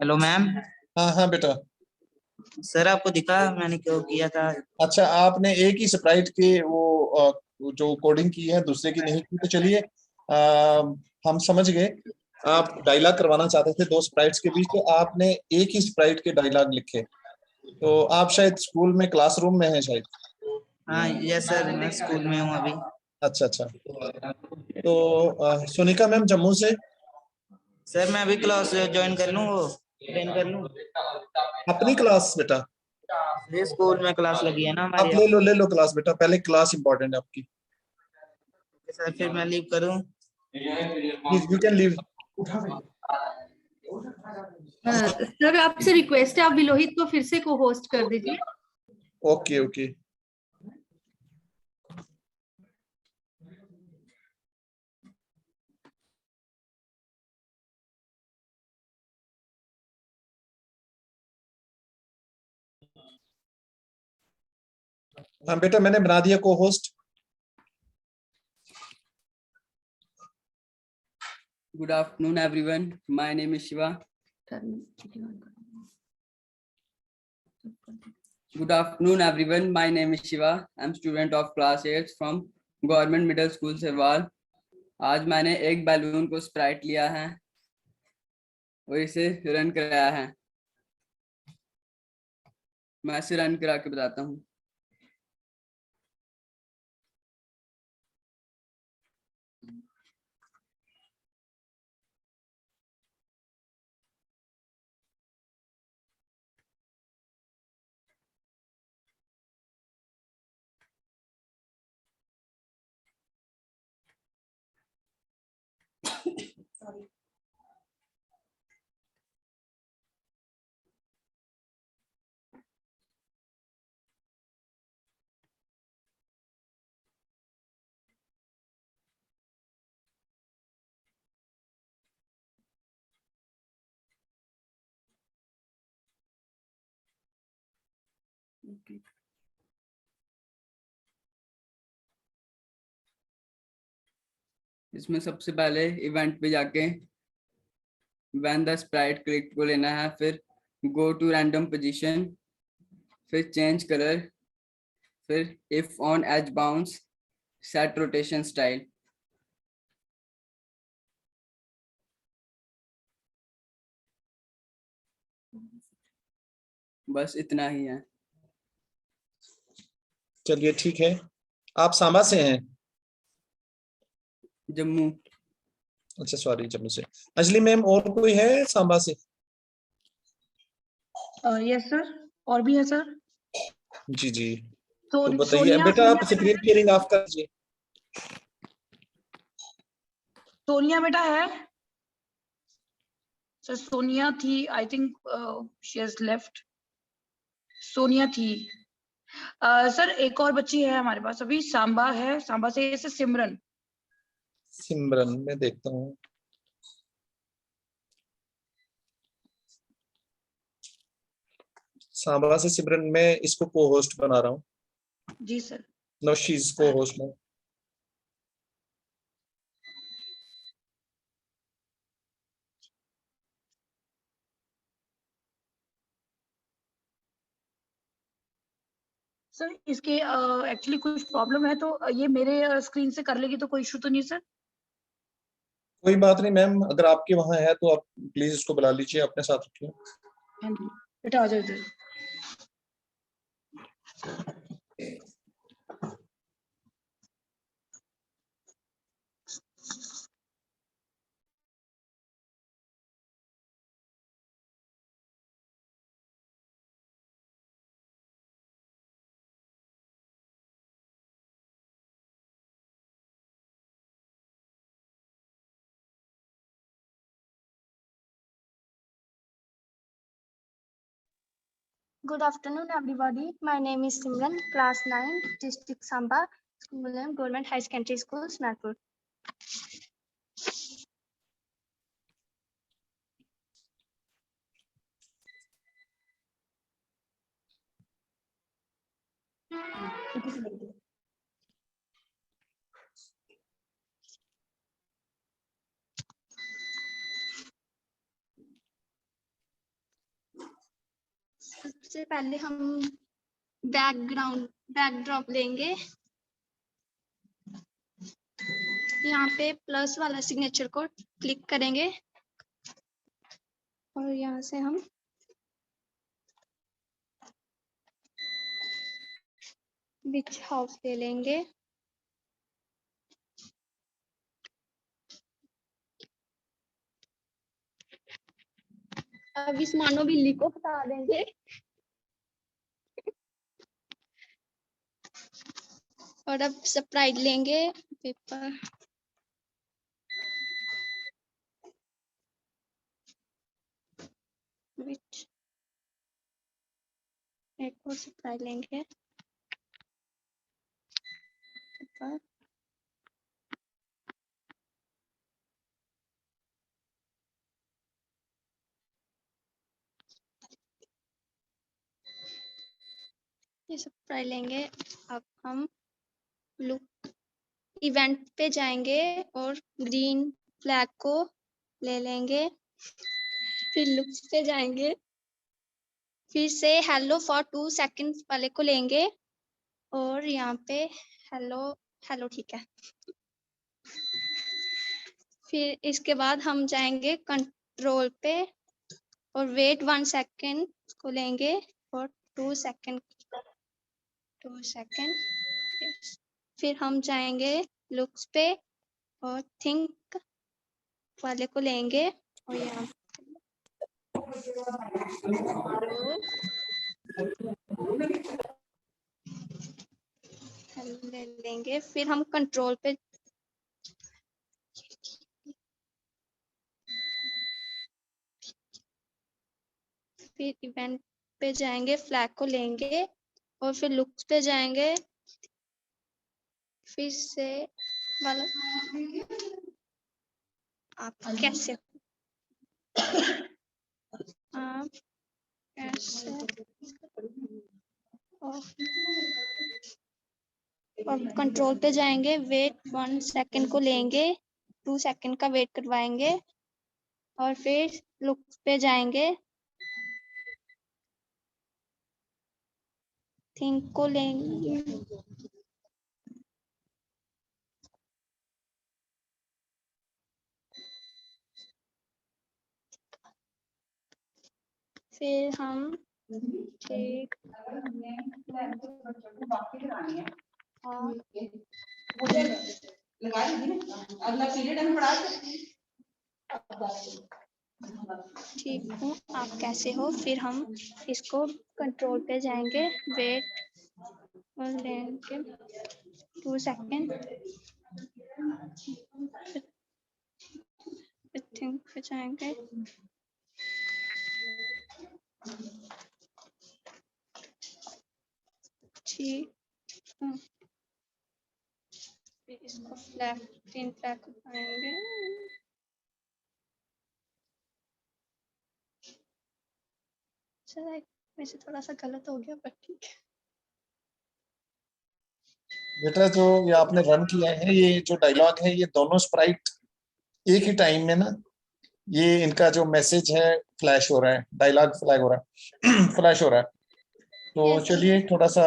[SPEAKER 11] Hello ma'am.
[SPEAKER 5] हाँ हाँ बेटा।
[SPEAKER 11] सर आपको दिखा मैंने क्यों किया था?
[SPEAKER 5] अच्छा, आपने एक ही स्प्राइट के वो जो कोडिंग की है, दूसरे की नहीं की, तो चलिए हम समझ गए। आप डायलॉग करवाना चाहते थे दो स्प्राइट्स के बीच, तो आपने एक ही स्प्राइट के डायलॉग लिखे। तो आप शायद स्कूल में क्लासरूम में हैं शायद।
[SPEAKER 11] हाँ यस सर, मैं स्कूल में हूँ अभी।
[SPEAKER 5] अच्छा अच्छा। तो सोनिका मैम जम्मू से।
[SPEAKER 11] सर मैं अभी क्लास ज्वाइन कर लूँ, वो ज्वाइन कर लूँ?
[SPEAKER 5] अपनी क्लास बेटा?
[SPEAKER 11] ये स्कूल में क्लास लगी है ना हमारी।
[SPEAKER 5] आप ले लो क्लास बेटा, पहले क्लास इंपॉर्टेंट है आपकी।
[SPEAKER 11] सर फिर मैं लीव करूँ?
[SPEAKER 5] You can leave.
[SPEAKER 7] सर आपसे रिक्वेस्ट है, आप विलोहित को फिर से को होस्ट कर दीजिए।
[SPEAKER 5] Okay okay. हाँ बेटा, मैंने बना दिया को host.
[SPEAKER 13] Good afternoon, everyone. My name is Shiva. Good afternoon, everyone. My name is Shiva. I'm student of class 8 from Government Middle School Sarwal. आज मैंने एक बैलून को स्प्राइट लिया है और इसे रन कराया है। मैं इसे रन करा के बताता हूँ। Okay. इसमें सबसे पहले इवेंट पे जाके when the sprite click को लेना है, फिर go to random position, फिर change color, फिर if on edge bounce, set rotation style। बस इतना ही है।
[SPEAKER 5] चलिए ठीक है। आप सांबा से हैं?
[SPEAKER 13] जम्मू।
[SPEAKER 5] अच्छा सॉरी, जम्मू से। अंजलि मैम, और कोई है सांबा से?
[SPEAKER 3] यस सर, और भी है सर।
[SPEAKER 5] जी जी,
[SPEAKER 3] तो
[SPEAKER 5] तो बताइए
[SPEAKER 3] सोनिया
[SPEAKER 5] बेटा, आप स्क्रीन शेयरिंग ऑफ कर दीजिए।
[SPEAKER 3] सोनिया बेटा है सर, सोनिया थी, I think she has left. Sonia थी। सर एक और बच्ची है हमारे पास अभी, सांबा है, सांबा से सिमरन।
[SPEAKER 5] सिमरन, मैं देखता हूँ। सांबा से सिमरन, मैं इसको को होस्ट बना रहा हूँ।
[SPEAKER 3] जी सर।
[SPEAKER 5] नो, शी इज को होस्ट में।
[SPEAKER 3] सर इसके एक्चुअली कुछ प्रॉब्लम है, तो ये मेरे स्क्रीन से कर लेगी तो कोई इशू तो नहीं सर?
[SPEAKER 5] कोई बात नहीं मैम, अगर आपके वहां है तो आप प्लीज इसको बुला लीजिए, अपने साथ रखिए।
[SPEAKER 3] हाँ जी बेटा, आ जाओ इधर।
[SPEAKER 12] Good afternoon, everybody. My name is Simran, class 9, district Samba, school name Government High Secondary School, Smartpur. सबसे पहले हम बैकड्रॉप लेंगे। यहाँ पे प्लस वाला सिग्नेचर को क्लिक करेंगे और यहाँ से हम बीच हाउस ले लेंगे। अब इस मानो बिल्ली को हटा देंगे और अब स्प्राइट लेंगे पेपर, एक और स्प्राइट लेंगे पेपर, ये स्प्राइट लेंगे। अब हम लुक इवेंट पे जाएंगे और ग्रीन फ्लैग को ले लेंगे, फिर लुक्स पे जाएंगे, फिर से हेलो फॉर 2 सेकंड्स वाले को लेंगे और यहाँ पे हेलो ठीक है। फिर इसके बाद हम जाएंगे कंट्रोल पे और वेट 1 सेकंड को लेंगे और 2 सेकंड yes. फिर हम जाएंगे लुक्स पे और थिंक वाले को लेंगे और यहाँ ले लेंगे। फिर हम कंट्रोल पे फिर इवेंट पे जाएंगे, फ्लैग को लेंगे और फिर लुक्स पे जाएंगे, फिर से वाला आप कैसे और कंट्रोल पे जाएंगे, वेट 1 सेकंड को लेंगे, 2 सेकंड का वेट करवाएंगे और फिर लुक्स पे जाएंगे, थिंक को लेंगे, फिर हम ठीक
[SPEAKER 14] ठीक हूँ, आप कैसे हो? फिर हम इसको कंट्रोल पे जाएंगे, वेट और लेंगे 2 सेकेंड, थिंक पे जाएंगे, ठीक, फिर इसको फ्लैग 3 फ्लैग उठाएंगे, चलो वैसे थोड़ा सा गलत हो गया पर ठीक है।
[SPEAKER 5] बेटा जो ये आपने रन किया है, ये जो डायलॉग है, ये दोनों स्प्राइट एक ही टाइम में ना, ये इनका जो मैसेज है फ्लैश हो रहा है, डायलॉग फ्लैग हो रहा है फ्लैश हो रहा है। तो चलिए थोड़ा सा,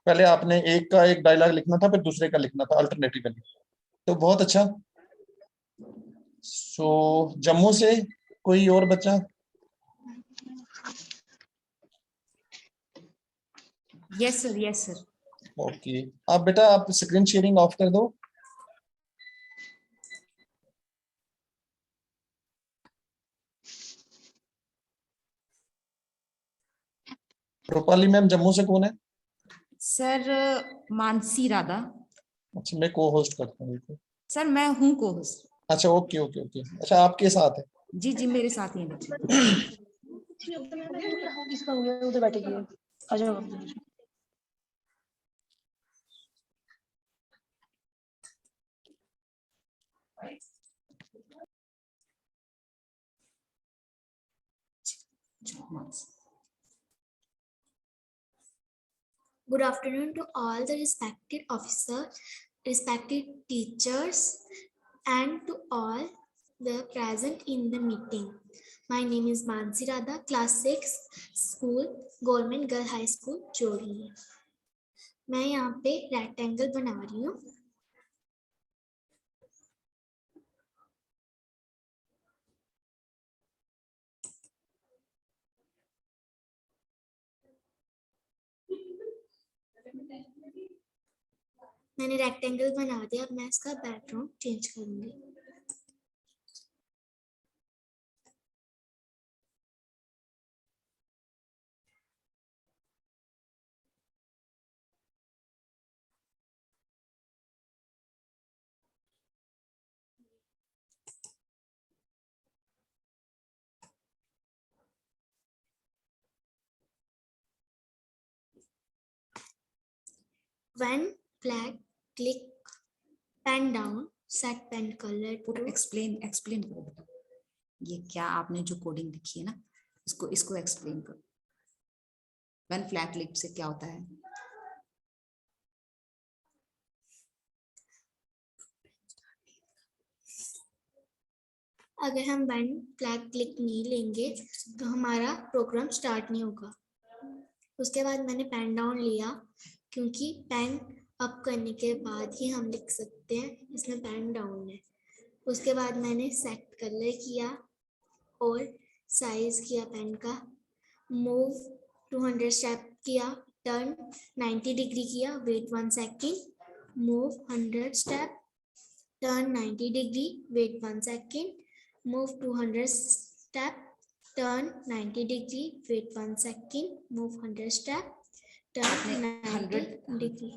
[SPEAKER 5] पहले आपने एक का एक डायलॉग लिखना था, फिर दूसरे का लिखना था अल्टरनेटिवली, तो बहुत अच्छा। सो जम्मू से कोई और बच्चा?
[SPEAKER 6] Yes sir, yes sir.
[SPEAKER 5] Okay, आप बेटा आप स्क्रीन शेयरिंग ऑफ कर दो। रूपाली मैम जम्मू से कौन है?
[SPEAKER 6] सर मानसी राधा।
[SPEAKER 5] अच्छा, मैं को होस्ट करता हूँ।
[SPEAKER 6] सर मैं हूँ को होस्ट।
[SPEAKER 5] अच्छा, ओके ओके ओके, अच्छा आपके साथ है?
[SPEAKER 6] जी जी, मेरे साथ ही है बच्चे।
[SPEAKER 3] उधर बैठेगी, आ जाओ।
[SPEAKER 12] Good afternoon to all the respected officers, respected teachers, and to all the present in the meeting. My name is Mansi Radha, class 6, school, Government Girl High School, जोड़ी। मैं यहाँ पे रेक्टेंगल बना रही हूँ। मैंने रेक्टेंगल बना दिया, अब मैं इसका बैकग्राउंड चेंज करूंगी। When flag click pen down, set pen color to
[SPEAKER 6] explain करो बेटा, ये क्या आपने जो कोडिंग लिखी है ना, इसको एक्सप्लेन करो। व्हेन फ्लैग क्लिक से क्या होता है?
[SPEAKER 12] अगर हम वन फ्लैग क्लिक नहीं लेंगे तो हमारा प्रोग्राम स्टार्ट नहीं होगा। उसके बाद मैंने पेन डाउन लिया, क्योंकि पेन अप करने के बाद ही हम लिख सकते हैं, इसमें पेन डाउन है। उसके बाद मैंने सेट कलर किया और साइज किया पेन का, मूव 200 स्टेप किया, टर्न 90 डिग्री किया, wait 1 second, move 100 step, turn 90 degree, wait 1 second, move 200 step, turn 90 degree, wait 1 second, move 100 step, turn 90 degree.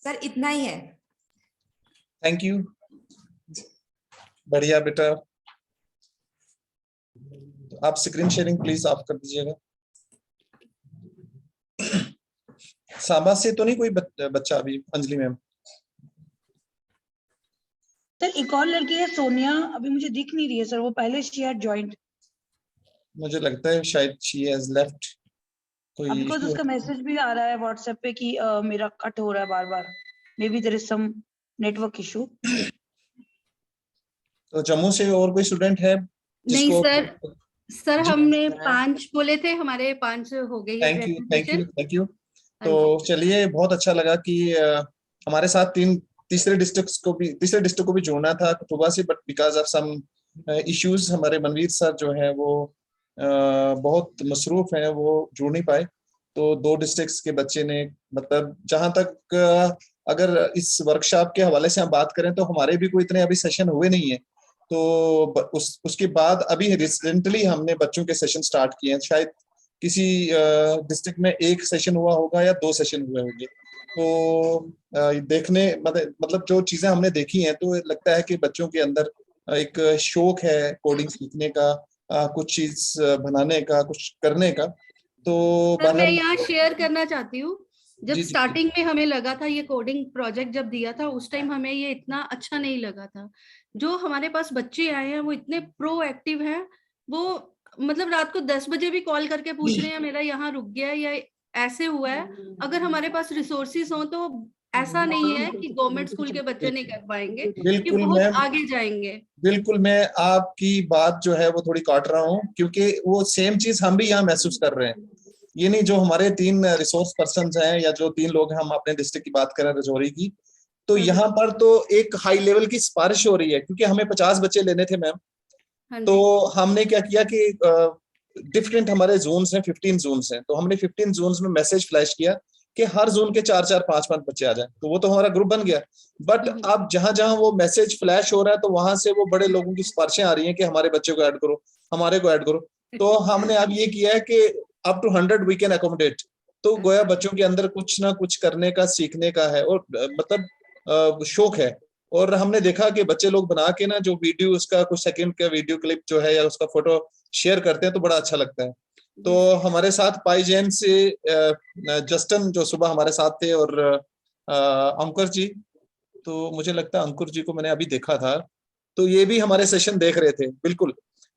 [SPEAKER 6] Sir इतना ही है।
[SPEAKER 5] थैंक यू, बढ़िया बेटा। आप स्क्रीन शेयरिंग प्लीज ऑफ कर दीजिएगा। सांबा से तो नहीं कोई बच्चा अभी? अंजलि मैम।
[SPEAKER 3] सर एक और लड़की है सोनिया, अभी मुझे दिख नहीं रही है सर, वो पहले शी हैड जॉइंड।
[SPEAKER 5] मुझे लगता है शायद शी हैज लेफ्ट। कोई
[SPEAKER 3] बिकॉज़ उसका मैसेज भी आ रहा है व्हाट्सएप पे कि मेरा कट हो रहा है बार बार, maybe there is some network issue.
[SPEAKER 5] तो जम्मू से और कोई स्टूडेंट है
[SPEAKER 7] नहीं
[SPEAKER 5] जिसको?
[SPEAKER 7] सर हमने 5 बोले थे, हमारे 5 हो गई है।
[SPEAKER 5] Thank you. तो चलिए, बहुत अच्छा लगा कि हमारे साथ तीसरे डिस्ट्रिक्ट को भी जोड़ना था कठुआ से, but because of some issues हमारे मनवीर सर जो है वो बहुत मसरूफ हैं, वो जुड़ नहीं पाए। तो 2 डिस्ट्रिक्ट्स के बच्चे ने, मतलब जहां तक अगर इस वर्कशॉप के हवाले से हम बात करें तो हमारे भी कोई इतने अभी सेशन हुए नहीं है, तो उसके बाद अभी रिसेंटली हमने बच्चों के सेशन स्टार्ट किए हैं। शायद किसी डिस्ट्रिक्ट में 1 सेशन हुआ होगा या 2 सेशन हुए होंगे। तो देखने मतलब जो चीजें हमने देखी हैं तो लगता है कि बच्चों के अंदर एक शौक है कोडिंग सीखने का, कुछ चीज बनाने का, कुछ करने का। तो
[SPEAKER 7] सर मैं यहाँ शेयर करना चाहती हूँ, जब
[SPEAKER 5] जी, जी,
[SPEAKER 7] स्टार्टिंग में हमें लगा था ये कोडिंग प्रोजेक्ट जब दिया था उस टाइम हमें ये इतना अच्छा नहीं लगा था। जो हमारे पास बच्चे आए हैं वो इतने प्रोएक्टिव हैं, वो मतलब रात को 10 बजे भी कॉल करके पूछ रहे हैं मेरा यहाँ रुक गया है या ऐसे हुआ है। अगर हमारे पास रिसोर्सेज हो तो ऐसा नहीं है कि गवर्नमेंट स्कूल के बच्चे नहीं कर पाएंगे, ये
[SPEAKER 5] बिल्कुल
[SPEAKER 7] बहुत
[SPEAKER 5] मैम,
[SPEAKER 7] आगे जाएंगे।
[SPEAKER 5] बिल्कुल मैं आपकी बात जो है वो थोड़ी काट रहा हूँ, क्योंकि वो सेम चीज हम भी यहाँ महसूस कर रहे हैं। ये नहीं, जो हमारे 3 रिसोर्स पर्सन हैं या जो 3 लोग हैं, हम अपने डिस्ट्रिक्ट की बात करें रजौरी की, तो यहाँ पर तो एक हाई लेवल की सिफारिश हो रही है, क्योंकि हमें 50 बच्चे लेने थे मैम। तो हमने क्या किया कि डिफरेंट हमारे जोन्स हैं, 15 जोन्स हैं, तो हमने 15 जोन्स में मैसेज फ्लैश किया कि हर जोन के 4-4, 5-5 बच्चे आ जाएं। तो वो तो हमारा ग्रुप बन गया। बट अब जहां जहां वो मैसेज फ्लैश हो रहा है तो वहां से वो बड़े लोगों की सिफारिशें आ रही हैं कि हमारे बच्चे को ऐड करो, हमारे को ऐड करो। तो हमने अब ये किया है कि up to 100 we can accommodate. तो गोया बच्चों के अंदर कुछ ना कुछ करने का, सीखने का है, और मतलब शौक है। और हमने देखा कि बच्चे लोग बना के ना जो वीडियो, उसका कुछ सेकंड का वीडियो क्लिप जो है या उसका फोटो शेयर करते हैं तो बड़ा अच्छा लगता है। तो हमारे साथ पाईजैन से जस्टन जो सुबह हमारे साथ थे, और अंकुर जी, तो मुझे लगता है अंकुर जी को मैंने अभी देखा था, तो ये भी हमारे सेशन देख रहे थे। बिल्कुल।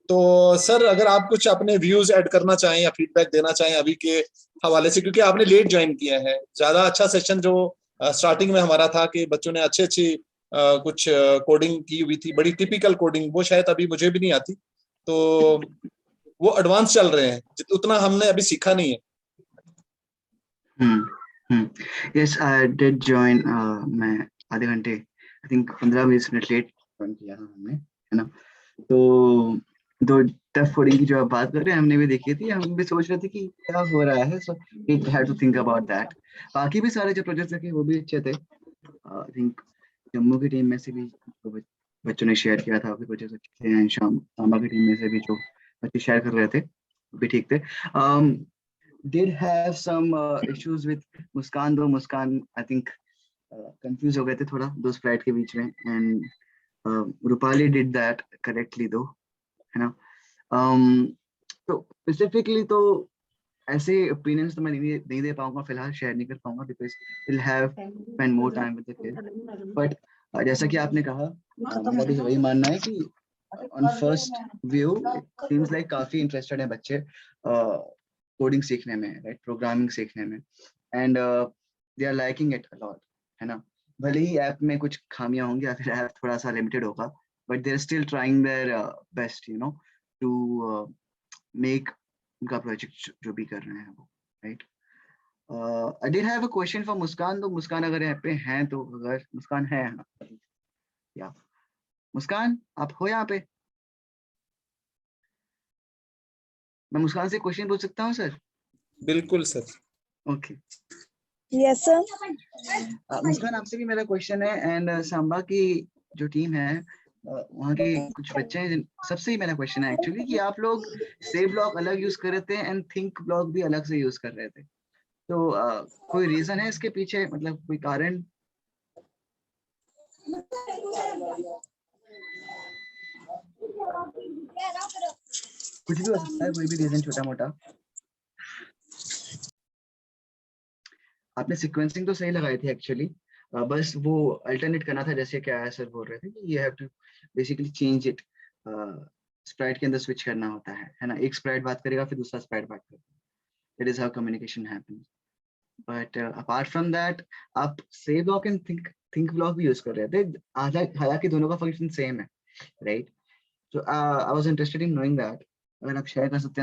[SPEAKER 5] तो सर अगर आप कुछ अपने व्यूज ऐड करना चाहें या फीडबैक देना चाहें अभी के हवाले से, क्योंकि आपने लेट ज्वाइन किया है। ज्यादा अच्छा सेशन जो स्टार्टिंग में हमारा था कि बच्चों ने अच्छी कुछ कोडिंग की हुई थी, बड़ी टिपिकल कोडिंग, वो शायद अभी मुझे भी नहीं आती। तो वो एडवांस चल रहे हैं, उतना हमने अभी सीखा नहीं है।
[SPEAKER 15] Yes I did join. मैं आधे घंटे, I think 15-20 minute late join किया था हमने, है ना। तो टफ कोडिंग की जो आप बात कर रहे हैं हमने भी देखी थी, हम भी सोच रहे थे कि क्या हो रहा है, so we had to think about that. बाकी भी सारे जो प्रोजेक्ट्स थे वो भी अच्छे थे। आई थिंक जम्मू की टीम में से भी बच्चों ने शेयर किया था, प्रोजेक्ट्स अच्छे थे, एंड सांबा की टीम में से भी जो बच्चे शेयर कर रहे थे वो भी ठीक थे। did have some issues with मुस्कान, दो मुस्कान I think confused हो गए थे थोड़ा दो स्प्राइट के बीच में, and Rupali did that correctly दो, है ना। तो specifically तो ऐसे opinions तो मैं नहीं दे पाऊंगा फिलहाल, शेयर नहीं कर पाऊंगा, because we'll have spend more time with the kids। but जैसा कि आपने कहा, मेरा भी वही मानना है कि on first view it seems like काफी interested है बच्चे कोडिंग सीखने में, राइट, प्रोग्रामिंग सीखने में, and they are liking it a lot, है ना। भले ही ऐप में कुछ खामियां होंगी या फिर ऐप थोड़ा सा लिमिटेड होगा, but they are still trying their best, you know, to make उनका प्रोजेक्ट जो भी कर रहे हैं वो, right. I did have a question for Muskan. तो मुस्कान अगर यहाँ पे हैं, तो अगर मुस्कान है या मुस्कान आप हो यहाँ पे, मैं मुस्कान से क्वेश्चन पूछ सकता हूँ सर?
[SPEAKER 5] बिल्कुल sir.
[SPEAKER 15] Okay,
[SPEAKER 4] yes sir.
[SPEAKER 15] Muskan आपसे भी मेरा क्वेश्चन है, एंड सांबा की जो टीम है वहाँ के कुछ बच्चे हैं, सबसे ही मेरा क्वेश्चन है एक्चुअली कि आप लोग से ब्लॉक अलग यूज कर रहे थे एंड थिंक ब्लॉक भी अलग से यूज कर रहे थे, तो कोई रीजन है इसके पीछे, मतलब कोई कारण? कुछ भी हो सकता है, कोई भी रीजन छोटा मोटा। आपने सीक्वेंसिंग तो सही लगाई थी एक्चुअली, बस वो अल्टरनेट करना था, जैसे क्या सर बोल रहे थे कि you have to basically change it, sprite के अंदर स्विच करना होता है ना। एक स्प्राइट बात करेगा फिर दूसरा स्प्राइट बात करेगा, that is how communication happens. But apart from that आप से ब्लॉक एंड थिंक ब्लॉक भी यूज कर रहे थे, हालांकि दोनों का फंक्शन सेम है, right. So I was interested in knowing that, अगर आप शेयर कर सकते हैं